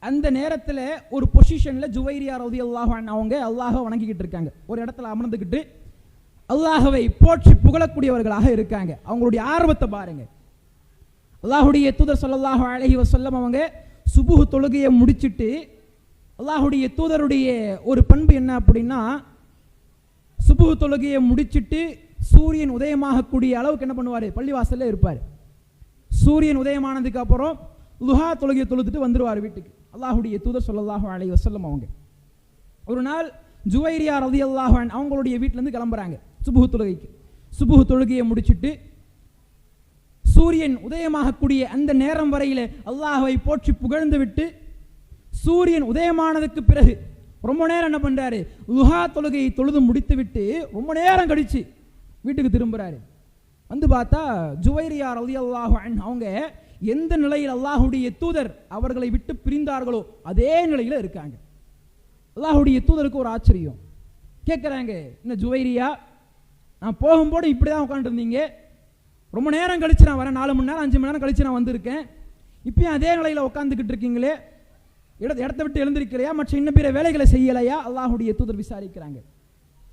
அந்த நேரத்தில் ஒரு பொசிஷன்ல ஜுவைரியா ரலியல்லாஹு அன்ஹு அவங்க அல்லாஹ்வை வணங்கிக்கிட்டு இருக்காங்க. ஒரு இடத்துல அமர்ந்துக்கிட்டு அல்லாஹ்வை போற்றி புகழக்கூடியவர்களாக இருக்காங்க. அவங்களுடைய ஆர்வத்தை பாருங்க. அல்லாஹ்வுடைய தூதர் ஸல்லல்லாஹு அலைஹி வஸல்லம் அவங்க சுபுஹ் தொழுகையை முடிச்சிட்டு, அல்லாஹ்வுடைய தூதருடைய ஒரு பண்பு என்ன அப்படின்னா, சுபுஹ் தொழுகையை முடிச்சிட்டு சூரியன் உதயமாகக்கூடிய அளவுக்கு என்ன பண்ணுவார், பள்ளிவாசல்ல இருப்பார். சூரியன் உதயமானதுக்கு அப்புறம் லுஹா தொழுகையை தொழுதுட்டு வந்துடுவார் வீட்டுக்கு. அல்லாஹ்வுடைய தூதர் ஸல்லல்லாஹு அலைஹி வஸல்லம் அவங்க ஒரு நாள் ஜுவைரியா ரலியல்லாஹு அன்ஹு அவங்களுடைய வீட்டிலேருந்து கிளம்புறாங்க சுபுஹ் தொழுகைக்கு. சுபுஹ் தொழுகையை முடிச்சுட்டு சூரியன் உதயமாகக்கூடிய அந்த நேரம் வரையில அல்லாஹ்வை போற்றி புகழ்ந்து விட்டு சூரியன் உதயமானதுக்கு பிறகு ரொம்ப நேரம் என்ன பண்றாரு, லுஹா தொழுகையை தொழுது முடித்து விட்டு ரொம்ப நேரம் கழிச்சு வீட்டுக்கு திரும்புறாரு. வந்து பார்த்தா ஜுவைரியா ரலியல்லாஹு அன்ஹு அவங்க எந்த நிலையில் அல்லாஹ்வுடைய தூதர் அவர்களை விட்டு பிரிந்தார்களோ அதே நிலையில் இருக்காங்க. அல்லாஹ்வுடைய தூதருக்கு ஒரு ஆச்சரியம். கேட்குறாங்க, என்ன ஜுவைரியா, நான் போகும்போது இப்படி தான் உட்காந்துருந்தீங்க, ரொம்ப நேரம் கழிச்சு நான் வரேன், 4 மணி நேரம் 5 மணி நேரம் கழிச்சு நான் வந்திருக்கேன், இப்பயும் அதே நிலையில் உட்காந்துக்கிட்டு இருக்கீங்களே, இடத்த விட்டு எழுந்திருக்கலையா, மற்ற இன்னும் பிற வேலைகளை செய்யலையா? அல்லாஹ்வுடைய தூதர் விசாரிக்கிறாங்க.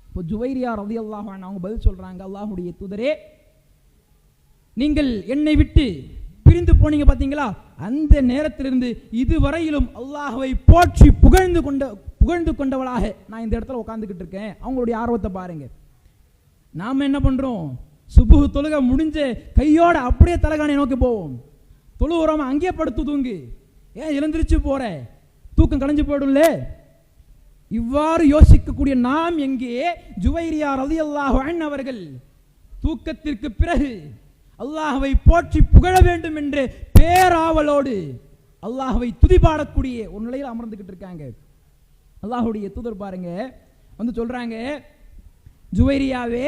இப்போ ஜுவைரியா ரலியல்லாஹு அன்ஹு அவங்க பதில் சொல்றாங்க, அல்லாஹ்வுடைய தூதரே, நீங்கள் என்னை விட்டு பிரிந்து போனீங்க பார்த்தீங்களா, அந்த நேரத்திலிருந்து இதுவரையிலும் அல்லாஹ்வை போற்றி புகழ்ந்து கொண்டவளாக நான் இந்த இடத்துல உட்காந்துக்கிட்டு இருக்கேன். அவங்களுடைய ஆர்வத்தை பாருங்க. நாம என்ன பண்றோம், சுபுஹ் தொழுகை முடிஞ்ச கையோட அப்படியே தலகாணி நோக்கி போவோம். தொழுகிறோம், அங்கேயே படுத்து தூங்கு, ஏன் எழுந்திரிச்சு போற, தூக்கம் கலைஞ்சு போயிடும்ல. இவ்வாறு யோசிக்கக்கூடிய நாம் எங்கே, ஜுவைரியா ரலியல்லாஹு அன்ஹு அவர்கள் தூக்கத்திற்கு பிறகு அல்லாஹ்வை போற்றி புகழ வேண்டும் என்று பேராவலோடு அல்லாஹ்வை துதிபாடக்கூடிய ஒரு நிலையில் அமர்ந்துகிட்டு இருக்காங்க. அல்லாஹ்வுடைய தூதர் பாருங்க வந்து சொல்றாங்க, ஜுவைரியாவே,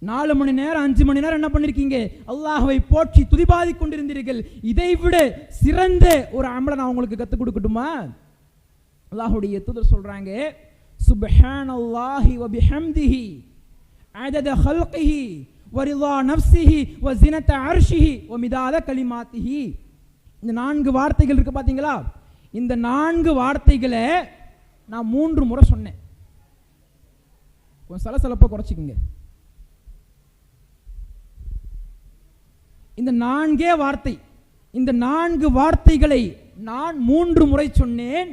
4 மணி நேரம் 5 மணி நேரம் என்ன பண்ணிருக்கீங்க, அல்லாஹ்வை போற்றி துதிபாதி கொண்டிருந்தீர்கள். இதை விட சிறந்த ஒரு அமலை நான் உங்களுக்கு கற்றுக் கொடுக்கட்டுமா? அல்லாஹ்வுடைய தூதர் சொல்றாங்க, சுப்ஹானல்லாஹி வ பிஹம்திஹி அதத ஹல்கிஹி வ ரிதா நஃப்ஸிஹி வ ஸினத அர்ஷிஹி வ மிதாத கலிமாத்திஹி. இந்த 4 வார்த்தைகள் இருக்கு பாத்தீங்களா, இந்த 4 வார்த்தைகளை நான் 3 முறை சொன்னேன். கொஞ்சம் சலசலப்பை குறைச்சிக்கங்க. இந்த 4 வார்த்தை, இந்த 4 வார்த்தைகளை நான் 3 முறை சொன்னேன்.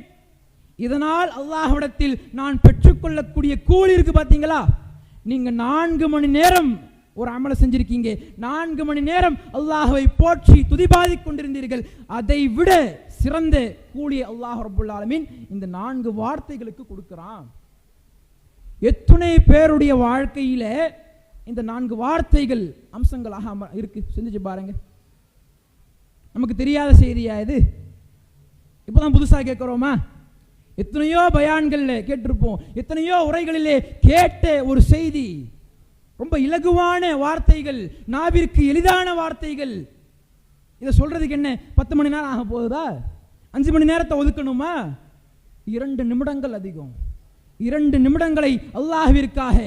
இதனால் அல்லாஹ்விடத்தில் நான் பெற்றுக்கொள்ளக்கூடிய கூலி இருக்கு பாத்தீங்களா, நீங்க 4 மணி நேரம் ஒரு அமலை செஞ்சிருக்கீங்க, 4 மணி நேரம் அல்லாஹ்வை போற்றி துதிபாதி கொண்டிருந்தீர்கள். அதை விட சிறந்த கூலி அல்லாஹ் ரப்புல் ஆலமீன் இந்த 4 வார்த்தைகளுக்கு கொடுக்கிறான். எத்தனை பேருடைய வாழ்க்கையில இந்த 4 வார்த்தைகள் அம்சங்களாக இருக்கு, சிந்திச்சு பாருங்க. நமக்கு தெரியாத செய்தியா இது? இப்பதான் புதுசா கேட்கிறோமா? எத்தனையோ பயான்கள்ல கேட்டிருப்போம், எத்தனையோ உரைகளிலே கேட்ட ஒரு செய்தி, ரொம்ப இலகுவான வார்த்தைகள், நாவிற்கு எளிதான வார்த்தைகள். இதை சொல்றதுக்கு என்ன 10 மணி நேரம் ஆக போகுதா? 5 மணி நேரத்தை ஒதுக்கணுமா? 2 நிமிடங்கள் அதிகம். 2 நிமிடங்களை அல்லாஹ்விற்காக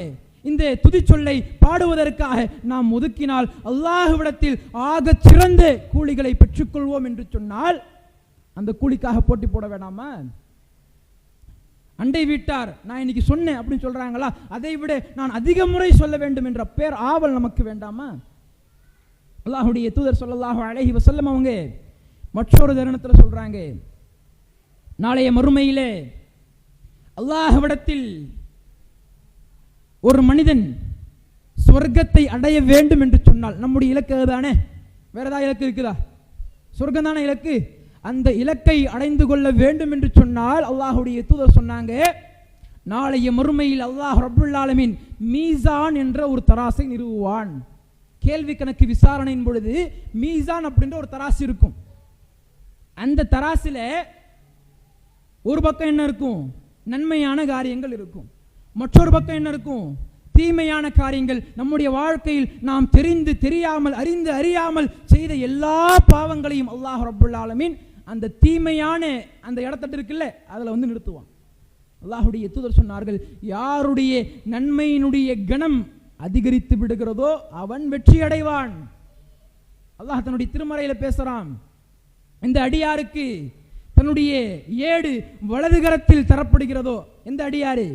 இந்த துதி சொல்லை பாடுவதற்காக நாம் ஒதுக்கினால் அல்லாஹ்விடத்தில் ஆக சிறந்த கூலிகளை பெற்றுக்கொள்வோம் என்று சொன்னால் அந்த கூலிக்காக போட்டி போட வேண்டாமா? அண்டை வீட்டார் நான் இன்னைக்கு சொன்னேன் அப்படின்னு சொல்றாங்களா, அதை விட நான் அதிக முறை சொல்ல வேண்டும் என்ற பேர் ஆவல் நமக்கு வேண்டாமா? அல்லாஹ்வுடைய தூதர் ஸல்லல்லாஹு அலைஹி வஸல்லம் அவங்க மற்றொரு தருணத்தில் சொல்றாங்க, நாளைய மறுமையிலே அல்லாஹ்விடத்தில் ஒரு மனிதன் சொர்க்கத்தை அடைய வேண்டும் என்று சொன்னால், நம்முடைய இலக்கு தானே, வேற ஏதாவது இலக்கு இருக்குதா? சொர்க்கம் தானே இலக்கு. அந்த இலக்கை அடைந்து கொள்ள வேண்டும் என்று சொன்னால் அல்லாஹ்வுடைய தூதர் சொன்னாங்க, நாளைய மறுமையில் அல்லாஹ் ரப்புல் ஆலமீன் மீசான் என்ற ஒரு தராசை நிறுவுவான். கேள்வி கணக்கு விசாரணையின் பொழுது மீசான் அப்படின்ற ஒரு தராசு இருக்கும். அந்த தராசில ஒரு பக்கம் என்ன இருக்கும்? நன்மையான காரியங்கள் இருக்கும். மற்றொரு பக்கம் என்ன இருக்கும்? தீமையான காரியங்கள். நம்முடைய வாழ்க்கையில் நாம் தெரிந்து தெரியாமல் அறிந்து அறியாமல் செய்த எல்லா பாவங்களையும் அல்லாஹ் ரப்புல் ஆலமீன் அந்த தீமையான அந்த இடத்தட்டு இருக்குல்ல அதில் வந்து நிறுத்துவான். அல்லாஹ்வுடைய தூதர் சொன்னார்கள், யாருடைய நன்மையினுடைய கணம் அதிகரித்து விடுகிறதோ அவன் வெற்றி அடைவான். அல்லாஹ் தன்னுடைய திருமறையில் பேசுறான், இந்த அடியாருக்கு தன்னுடைய ஏடு வலது கரத்தில் தரப்படுகிறதோ, எந்த அடியாரு,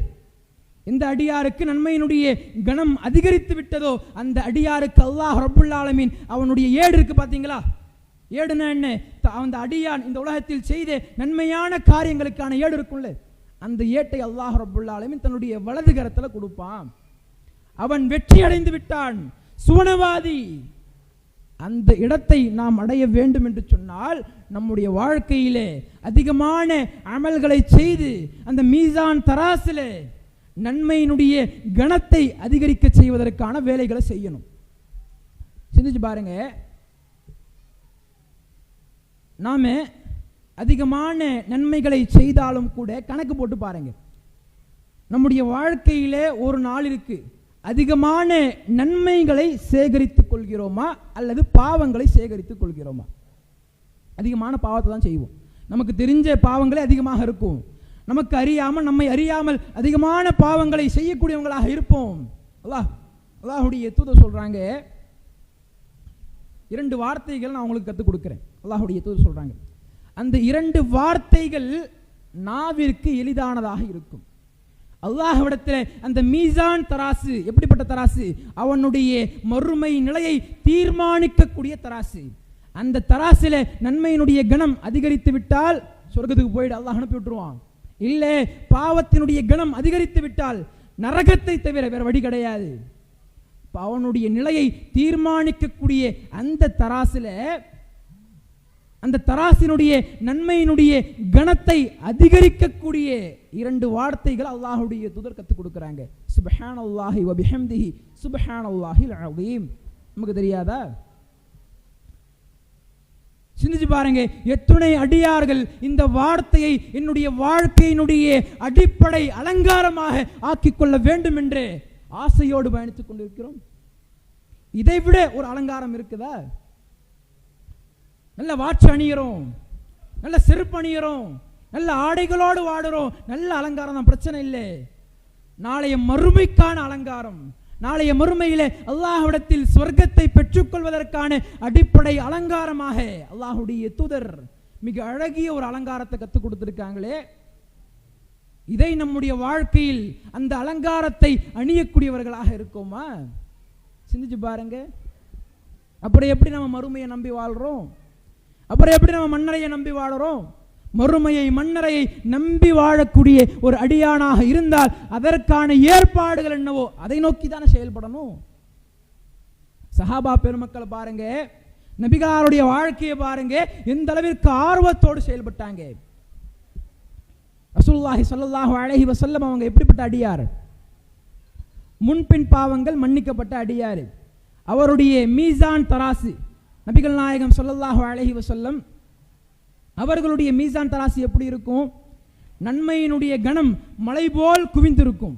எந்த அடியாருக்கு நன்மையினுடைய கணம் அதிகரித்து விட்டதோ அந்த அடியாருக்கு அல்லாஹ் ரப்புல் ஆலமீன் அவனுடைய ஏடு இருக்கு பாத்தீங்களா, ஏடுனா என்ன? அந்த அடியான் இந்த உலகத்தில் செய்த நன்மையான காரியங்களுக்கான ஏடு இருக்கும்ல, அந்த ஏட்டை அல்லாஹ் ரப்புல் ஆலமீன் தன்னுடைய வலது கரத்துல கொடுப்பான். அவன் வெற்றி அடைந்து விட்டான், சுவனவாதி. அந்த இடத்தை நாம் அடைய வேண்டும் என்று சொன்னால் நம்முடைய வாழ்க்கையிலே அதிகமான அமல்களை செய்து அந்த மீசான் தராசிலே நன்மையினுடைய கணத்தை அதிகரிக்க செய்வதற்கான வேலைகளை செய்யணும். சிந்திச்சு பாருங்க, நாம அதிகமான நன்மைகளை செய்தாலும் கூட கணக்கு போட்டு பாருங்க, நம்முடைய வாழ்க்கையிலே ஒரு நாள் இருக்கு, அதிகமான நன்மைகளை சேகரித்துக் கொள்கிறோமா அல்லது பாவங்களை சேகரித்துக் கொள்கிறோமா? அதிகமான பாவத்தை தான் செய்வோம். நமக்கு தெரிஞ்ச பாவங்களே அதிகமாக இருக்கும். நமக்கு அறியாமல் நம்மை அறியாமல் அதிகமான பாவங்களை செய்யக்கூடியவங்களாக இருப்போம். அல்லாஹ்வுடைய தூதர் சொல்றாங்க, இரண்டு வார்த்தைகள் நான் உங்களுக்கு கற்றுக் கொடுக்கிறேன். அல்லாஹ்வுடைய தூதர் சொல்றாங்க, அந்த இரண்டு வார்த்தைகள் நாவிற்கு எளிதானதாக இருக்கும். அல்லாஹ்விடத்தில் அந்த மீசான் தராசு எப்படிப்பட்ட தராசு? அவனுடைய மறுமை நிலையை தீர்மானிக்கக்கூடிய தராசு. அந்த தராசில நன்மையினுடைய கணம் அதிகரித்து விட்டால் சொர்க்கத்துக்கு போயிடு, அல்லாஹ் அனுப்பி விட்டுருவான். இல்லை, பாவத்தினுடைய கணம் அதிகரித்து விட்டால் நரகத்தை தவிர வேற வழி கிடையாது. அவனுடைய நிலையை தீர்மானிக்கக்கூடிய அந்த தராசில, அந்த தராசினுடைய நன்மையினுடைய கணத்தை அதிகரிக்கக்கூடிய இரண்டு வார்த்தைகள் அல்லாஹ்வுடைய தூதர் கற்றுக் கொடுக்குறாங்க. சுப்ஹானல்லாஹி வ பிஹம்திஹி சுப்ஹானல்லாஹில் அஸீம். நமக்கு தெரியாதா? சிந்திச்சு பாருங்க, எத்தனை அடியார்கள் இந்த வார்த்தையை என்னுடைய வாழ்க்கையினுடைய அடிப்படை அலங்காரமாக ஆக்கிக்கொள்ள வேண்டும் என்று ஆசையோடு பயணித்துக் கொண்டிருக்கிறோம். இதை விட ஒரு அலங்காரம் இருக்குதா? நல்ல வாட்ச் அணிகிறோம், நல்ல செருப்பு அணிகிறோம், நல்ல ஆடைகளோடு வாடுறோம், நல்ல அலங்காரம் தான், பிரச்சனை இல்லை. நாளைய மறுமைக்கான அலங்காரம், நாளைய மறுமையிலே அல்லாஹ்விடத்தில் சொர்க்கத்தை பெற்றுக்கொள்வதற்கான அடிப்படை அலங்காரமாக அல்லாஹ்வுடைய தூதர் மிக அழகிய ஒரு அலங்காரத்தை கற்றுக் கொடுத்திருக்காங்களே, இதை நம்முடைய வாழ்க்கையில் அந்த அலங்காரத்தை அணியக்கூடியவர்களாக இருக்கோமா? சிந்திச்சு பாருங்க. அப்புறம் எப்படி நம்ம மறுமையை நம்பி வாழ்றோம்? அப்புறம் எப்படி நம்ம மன்னரையை நம்பி வாழறோம்? மறுமையை மன்னரையை நம்பி வாழக்கூடிய ஒரு அடியானாக இருந்தால் அதற்கான ஏற்பாடுகள் என்னவோ அதை நோக்கி தானே செயல்படணும். சஹாபா பெருமக்களை பாருங்க, நபிகளாருடைய வாழ்க்கையை பாருங்க, எந்த அளவிற்கு ஆர்வத்தோடு செயல்பட்டாங்க. ரசூலுல்லாஹி ஸல்லல்லாஹு அலைஹி வஸல்லம் அவங்க எப்படிப்பட்ட அடியார்? முன்பின் பாவங்கள் மன்னிக்கப்பட்ட அடியார். அவருடைய மீசான் தராசு, நபிகள் நாயகம் ஸல்லல்லாஹு அலைஹி வஸல்லம் அவர்களுடைய மீசான் தராசு எப்படி இருக்கும்? நன்மையினுடைய கணம் மலை போல் குவிந்திருக்கும்.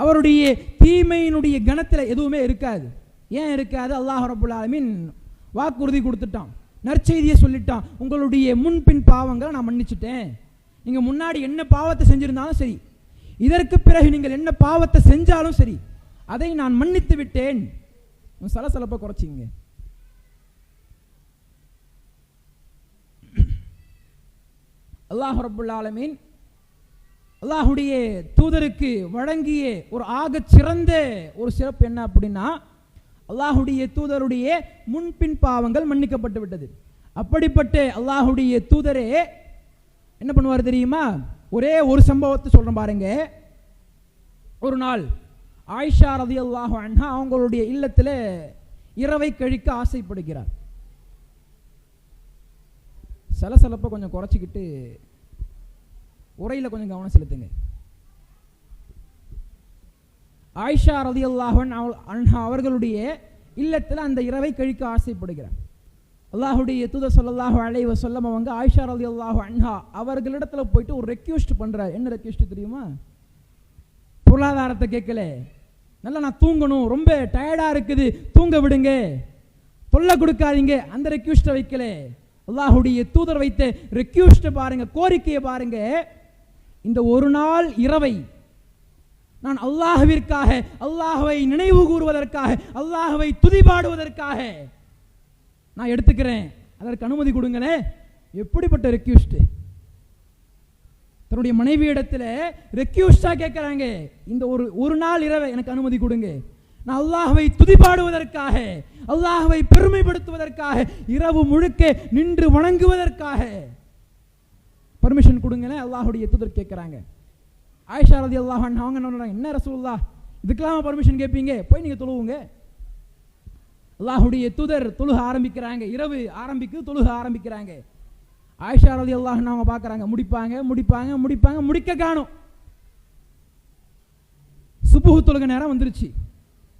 அவருடைய தீமையினுடைய கணத்தில் எதுவுமே இருக்காது. ஏன் இருக்காது? அல்லாஹ் ரப்புல் ஆலமீன் வாக்குறுதி கொடுத்துட்டான், நற்செய்தியை சொல்லிட்டான், உங்களுடைய முன்பின் பாவங்களை நான் மன்னிச்சுட்டேன். நீங்கள் முன்னாடி என்ன பாவத்தை செஞ்சிருந்தாலும் சரி, இதற்கு பிறகு நீங்கள் என்ன பாவத்தை செஞ்சாலும் சரி, அதை நான் மன்னித்து விட்டேன். சலசலப்பை குறைச்சிங்க. அல்லாஹ் ரப்புல் ஆலமீன் அல்லாஹுடைய தூதருக்கு வழங்கிய ஒரு ஆகச் சிறந்த ஒரு சிறப்பு என்ன அப்படின்னா, அல்லாஹுடைய தூதருடைய முன்பின் பாவங்கள் மன்னிக்கப்பட்டு விட்டது. அப்படிப்பட்ட அல்லாஹுடைய தூதரே என்ன பண்ணுவார் தெரியுமா? ஒரே ஒரு சம்பவத்தை சொல்றேன் பாருங்க. ஒரு நாள் ஆயிஷா ரலியல்லாஹு அன்ஹா அவங்களுடைய இல்லத்தில் இரவை கழிக்க ஆசைப்படுகிறார். சலசலப்பை கொஞ்சம் குறைச்சிக்கிட்டு உரையில் கொஞ்சம் கவனம் செலுத்துங்க. ஆயிஷா ரலியல்லாஹு அன்ஹா அவர்களுடைய இல்லத்தில் அந்த இரவை கழிக்க ஆசைப்படுகிறார். அல்லாஹுடைய தூதர் ஸல்லல்லாஹு அலைஹி வஸல்லம் அவங்க ஆயிஷா ரலியல்லாஹு அன்ஹா அவர்களிடத்துல போயிட்டு ஒரு ரெக்வெஸ்ட் பண்றார். என்ன ரெக்வெஸ்ட் தெரியுமா? பொருளாதாரத்தை கேட்கல, நல்லா நான் தூங்கணும், ரொம்ப டயர்டா இருக்குது, தூங்க விடுங்க, தொல்லை கொடுக்காதீங்க, அந்த ரெக்வெஸ்ட்டை வைக்கல. அல்லாஹுடைய தூதர் வைத்த ரெக்வெஸ்ட்டை பாருங்க, கோரிக்கையை பாருங்க. இந்த ஒரு நாள் இரவை நான் அல்லாஹ்விற்காக, அல்லாஹ்வை நினைவு கூறுவதற்காக, அல்லாஹ்வை துதிபாடுவதற்காக நான் எடுத்துக்கிறேன், அதற்கு அனுமதி கொடுங்களே. எப்படிப்பட்ட ரெக்வெஸ்ட்! தன்னுடைய மனைவி இடத்துல ரெக்வெஸ்டா கேட்கிறாங்க. இந்த ஒரு நாள் இரவை எனக்கு அனுமதி கொடுங்க, நான் அல்லாஹ்வை துதிபாடுவதற்காக, அல்லாஹ்வை பெருமைப்படுத்துவதற்காக, இரவு முழுக்க நின்று வணங்குவதற்காக பர்மிஷன் கொடுங்களேன். அல்லாஹுடைய தூதர் கேட்கிறாங்க. ஆயிஷா ரலியல்லாஹு அன்ஹா அவங்க என்ன, என்ன ரசூலுல்லாஹ் இதுக்கெல்லாம் பர்மிஷன் கேட்பீங்க, போய் நீங்க தொழுவுங்க. அல்லாஹுடைய தூதர் தொழுக ஆரம்பிக்கிறாங்க. இரவு ஆரம்பிக்குது, தொழுக ஆரம்பிக்கிறாங்க. ஆயிஷா ரலியல்லாஹு அன்ஹா அவங்க பார்க்கறாங்க, முடிப்பாங்க, முடிக்க காணோம். சுபுஹ் தொழுக நேரம் வந்துருச்சு.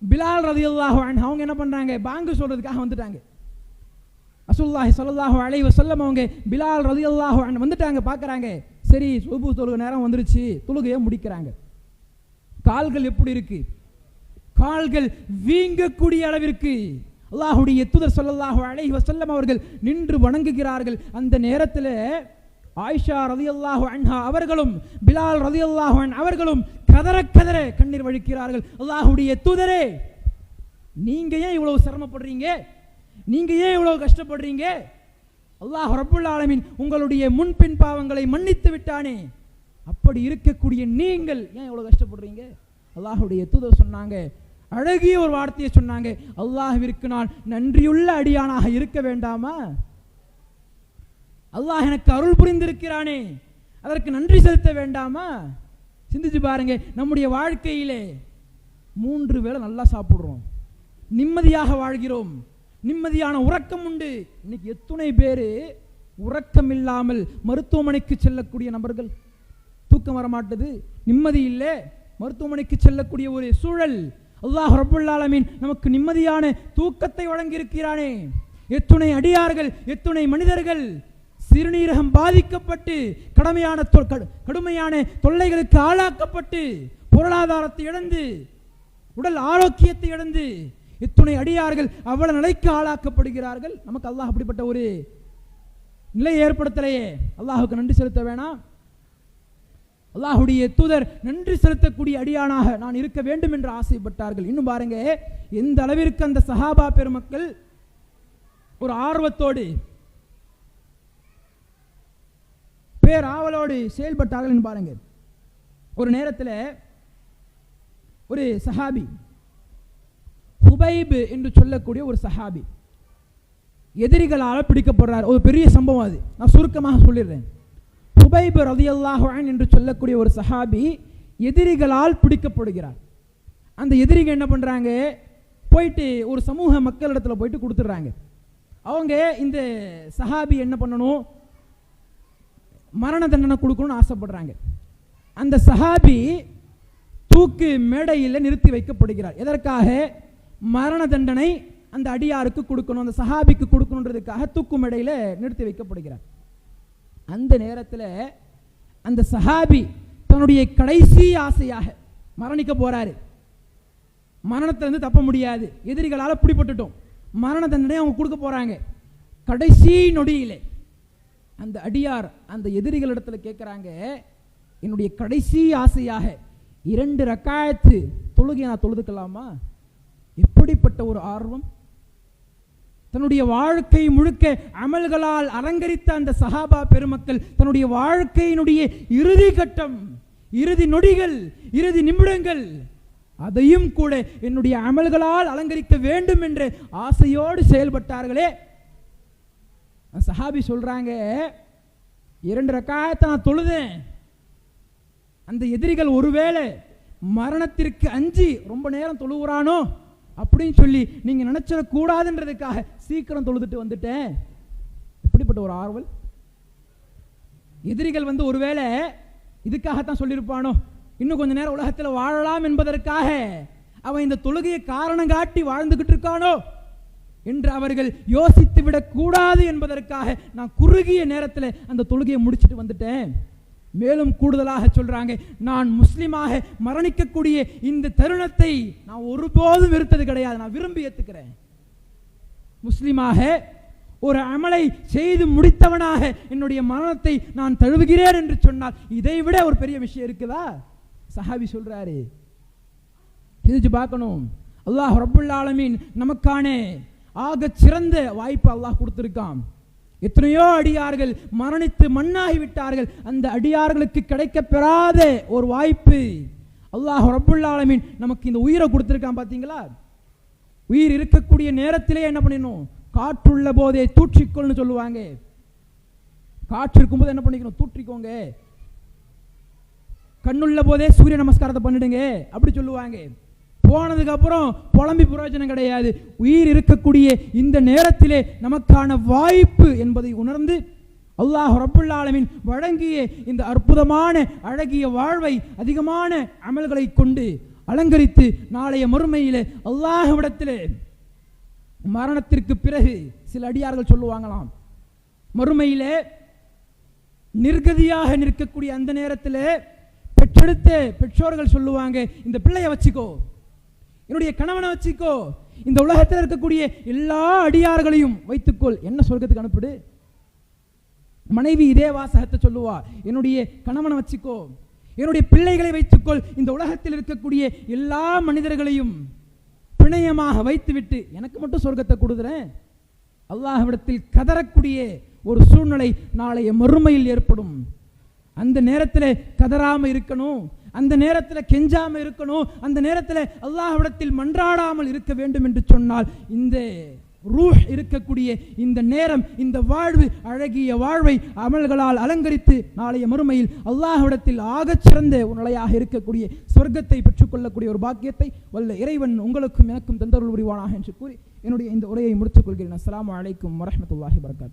பிலால் ரலியல்லாஹு அன்ஹு அவங்க என்ன பண்றாங்க, பாங்கு சொல்றதுக்காக வந்துட்டாங்க. ரசூலுல்லாஹி ஸல்லல்லாஹு அலைஹி வஸல்லம் அவங்க பிலால் ரலியல்லாஹு அன்ஹு வந்துட்டாங்க, பார்க்கறாங்க. சரி, சுபுஹ் தொழுக நேரம் வந்துருச்சு, தொழுகையை முடிக்கிறாங்க. கால்கள் எப்படி இருக்கு? கால்கள் வீங்கக்கூடிய அளவிற்கு அல்லாஹுடைய தூதர் ஸல்லல்லாஹு அலைஹி வஸல்லம் அவர்கள் நின்று வணங்குகிறார்கள். அந்த நேரத்தில் ஆயிஷா ரலியல்லாஹு அன்ஹா அவர்களும் பிலால் ரலியல்லாஹு அன்ஹு அவர்களும் கதற கதற கண்ணீர் வழிக்கிறார்கள். அல்லாஹுடைய தூதரே, நீங்க ஏன் இவ்வளவு சிரமப்படுறீங்க? நீங்க ஏன் இவ்வளவு கஷ்டப்படுறீங்க? அல்லாஹ் ரப்புல் ஆலமீன் உங்களுடைய முன்பின் பாவங்களை மன்னித்து விட்டானே, அப்படி இருக்கக்கூடிய நீங்கள் ஏன் இவ்வளவு கஷ்டப்படுறீங்க? அல்லாஹுடைய தூதர் சொன்னாங்க, அழகிய ஒரு வார்த்தையை சொன்னாங்க, அல்லாஹ்விற்கு நான் நன்றியுள்ள அடியானாக இருக்க வேண்டாமா? அல்லாஹ் எனக்கு அருள் புரிந்திருக்கிறானே, அதற்கு நன்றி செலுத்த வேண்டாமா? சிந்திச்சு பாருங்க. நம்முடைய வாழ்க்கையிலே 3 வேளை நல்லா சாப்பிடுறோம், நிம்மதியாக வாழ்கிறோம், நிம்மதியான உறக்கம் உண்டு. இன்னைக்கு எத்தனை பேர் உறக்கம் இல்லாமல் மருத்துவமனைக்கு செல்லக்கூடிய நபர்கள்? தூக்கம் வரமாட்டது, நிம்மதி இல்லை, மருத்துவமனைக்கு செல்லக்கூடிய ஒரு சூழல். அல்லாஹ் ரப்புல் ஆலமீன் நமக்கு நிம்மதியான தூக்கத்தை வழங்கி இருக்கிறானே. எத்துணை அடியார்கள், எத்துணை மனிதர்கள் சிறுநீரகம் பாதிக்கப்பட்டு கடுமையான தொல்லைகளுக்கு ஆளாக்கப்பட்டு பொருளாதாரத்தை இழந்து உடல் ஆரோக்கியத்தை இழந்து எத்துணை அடியார்கள் அவ்வளவு நிலைக்கு ஆளாக்கப்படுகிறார்கள். நமக்கு அல்லாஹ் அப்படிப்பட்ட ஒரு நிலை ஏற்படுத்தலையே. அல்லாஹுக்கு நன்றி செலுத்த வேணாம்? அல்லாஹுடைய தூதர் நன்றி செலுத்தக்கூடிய அடியானாக நான் இருக்க வேண்டும் என்று ஆசைப்பட்டார்கள். இன்னும் பாருங்க, எந்த அளவிற்கு அந்த சஹாபா பெருமக்கள் ஒரு ஆர்வத்தோடு பேராவலோடு செயல்பட்டார்கள் பாருங்க. ஒரு நேரத்தில் ஒரு சஹாபி, ஹுபைப் என்று சொல்லக்கூடிய ஒரு சஹாபி எதிரிகளால் பிடிக்கப்படுறார். ஒரு பெரிய சம்பவம், அது நான் சுருக்கமாக சொல்லிடுறேன். ஹுபைப் ரலியல்லாஹு அன்ஹு என்று சொல்லக்கூடிய ஒரு சஹாபி எதிரிகளால் பிடிக்கப்படுகிறார். அந்த எதிரிகள் என்ன பண்றாங்க, போயிட்டு ஒரு சமூக மக்களிடத்துல போயிட்டு கொடுத்துட்றாங்க. அவங்க இந்த சஹாபி என்ன பண்ணணும், மரண தண்டனை கொடுக்கணும்னு ஆசைப்படுறாங்க. அந்த சஹாபி தூக்கு மேடையில் நிறுத்தி வைக்கப்படுகிறார். எதற்காக? மரண தண்டனை அந்த அடியாருக்கு கொடுக்கணும், அந்த சஹாபிக்கு கொடுக்கணுன்றதுக்காக தூக்கு மேடையில் நிறுத்தி வைக்கப்படுகிறார். அந்த நேரத்தில் அந்த சஹாபி தன்னுடைய கடைசி ஆசையாக மரணிக்க போறாரு. மரணத்திலிருந்து தப்ப முடியாது, எதிரிகளால் பிடிபட்டுட்டோம், மரண தண்டனை அவங்க கொடுக்க போறாங்க. கடைசி நொடியிலே அந்த அடியார் அந்த எதிரிகளிடத்தில் கேட்குறாங்க, என்னுடைய கடைசி ஆசையாக 2 ரக்காயத்து தொழுகை நான் தொழுதுக்கலாமா? எப்படிப்பட்ட ஒரு ஆர்வம்! தன்னுடைய வாழ்க்கை முழுக்க அமல்களால் அலங்கரித்த அந்த சஹாபா பெருமக்கள் தன்னுடைய வாழ்க்கையினுடைய இறுதி கட்டம் இறுதி நொடிகள், இறுதி நிமிடங்கள், அதையும் கூட என்னுடைய அமல்களால் அலங்கரிக்க வேண்டும் என்று ஆசையோடு செயல்பட்டார்களே. சஹாபி சொல்றாங்க, 2 ரக்காயத்தை நான் தொழுதேன். அந்த எதிரிகள் ஒருவேளை மரணத்திற்கு அஞ்சி ரொம்ப நேரம் தொழுகிறானோ அப்படின்னு சொல்லி நீங்க நினைச்சிடக்கூடாதுன்றதுக்காக சீக்கிரம் தொழுதுட்டு வந்துட்டேன். எப்படிப்பட்ட ஒரு ஆர்வல்! எதிரிகள் ஒருவேளை இதுக்காகத்தான் சொல்லியிருப்பானோ, இன்னும் கொஞ்ச நேரம் உலகத்தில் வாழலாம் என்பதற்காக அவன் இந்த தொழுகையை காரணம் காட்டி வாழ்ந்துகிட்டு இருக்கானோ என்று அவர்கள் யோசித்து விடக்கூடாது என்பதற்காக நான் குறுகிய நேரத்தில் அந்த தொழுகையை முடிச்சுட்டு வந்துட்டேன். மேலும் கூடுதலாக சொல்றாங்க, நான் முஸ்லிமாக மரணிக்கக்கூடிய இந்த தருணத்தை நான் ஒருபோதும் வெறுத்தது கிடையாது, நான் விரும்பி ஏத்துக்கிறேன். முஸ்லிமாக ஒரு அமலை செய்து முடித்தவனாக என்னுடைய மரணத்தை நான் தழுவுகிறேன் என்று சொன்னால் இதை விட ஒரு பெரிய விஷயம் இருக்குதா? சஹாபி சொல்றாரு. இது பார்க்கணும், அல்லாஹ் ரப்புல் ஆலமீன் நமக்கான ஆக சிறந்த வாய்ப்பு அல்லாஹ் கொடுத்திருக்கான். எத்தனையோ அடியார்கள் மரணித்து மண்ணாகி விட்டார்கள். அந்த அடியார்களுக்கு கிடைக்க பெறாத ஒரு வாய்ப்பு அல்லாஹ் ரப்புல் ஆலமீன் நமக்கு இந்த உயிரை கொடுத்திருக்கான். பார்த்தீங்களா? உயிர் இருக்கக்கூடிய நேரத்திலே என்ன பண்ணணும்? காற்றுள்ள போதே தூற்றிக்கொள்னு சொல்லுவாங்க. காற்று இருக்கும்போது என்ன பண்ணிக்கணும்? தூற்றிக்கோங்க. கண்ணுள்ள போதே சூரிய நமஸ்காரத்தை பண்ணிடுங்க அப்படி சொல்லுவாங்க. போனதுக்கு அப்புறம் புலம்பி பிரயோஜனம் கிடையாது. உயிர் இருக்கக்கூடிய இந்த நேரத்திலே நமக்கான வாய்ப்பு என்பதை உணர்ந்து அல்லாஹ் ரப்புல் ஆலமீன் வழங்கிய இந்த அற்புதமான அழகிய வாழ்வை அதிகமான அமல்களை கொண்டு அலங்கரித்து நாளைய மறுமையிலே அல்லாஹ்விடத்திலே மரணத்திற்கு பிறகு சில அடியார்கள் சொல்லுவாங்களாம், மறுமையிலே நிர்கதியாக நிற்கக்கூடிய அந்த நேரத்தில் பெற்றெடுத்த பெற்றோர்கள் சொல்லுவாங்க, இந்த பிள்ளைய வச்சுக்கோ, என்னுடைய கணவனை வச்சுக்கோ, இந்த உலகத்தில் இருக்கக்கூடிய எல்லா அடியார்களையும் வைத்துக்கொள், என்ன சொர்க்கத்துக்கு அனுப்பிடு. மனைவி இதே வாசகத்தை சொல்லுவா, என்னுடைய கணவனை வச்சுக்கோ, என்னுடைய பிள்ளைகளை வைத்துக்கொள், இந்த உலகத்தில் இருக்கக்கூடிய எல்லா மனிதர்களையும் பிணையமாக வைத்துவிட்டு எனக்கு மட்டும் சொர்க்கத்தை கொடுக்குறேன். அல்லாஹ்விடத்தில் கதறக்கூடிய ஒரு சூழ்நிலை நாளைய மறுமையில் ஏற்படும். அந்த நேரத்தில் கதறாம இருக்கணும், அந்த நேரத்தில் கெஞ்சாம இருக்கணும், அந்த நேரத்தில் அல்லாஹ்விடத்தில் மன்றாடாமல் இருக்க வேண்டும் என்று சொன்னால் இந்த ரூஹ் இருக்கக்கூடிய இந்த நேரம், இந்த வாழ்வு, அழகிய வாழ்வை அமல்களால் அலங்கரித்து நாளைய மறுமையில் அல்லாஹ்விடத்தில் ஆகச் சிறந்த ஒரு நிலையாக இருக்கக்கூடிய சொர்க்கத்தை பெற்றுக்கொள்ளக்கூடிய ஒரு பாக்கியத்தை வல்ல இறைவன் உங்களுக்கும் எனக்கும் தந்தருள் புரிவானாக என்று கூறி என்னுடைய இந்த உரையை முடித்துக் கொள்கிறேன். அஸ்ஸலாமு அலைக்கும் வரஹ்மத்துல்லாஹி வபரகாத்துஹு.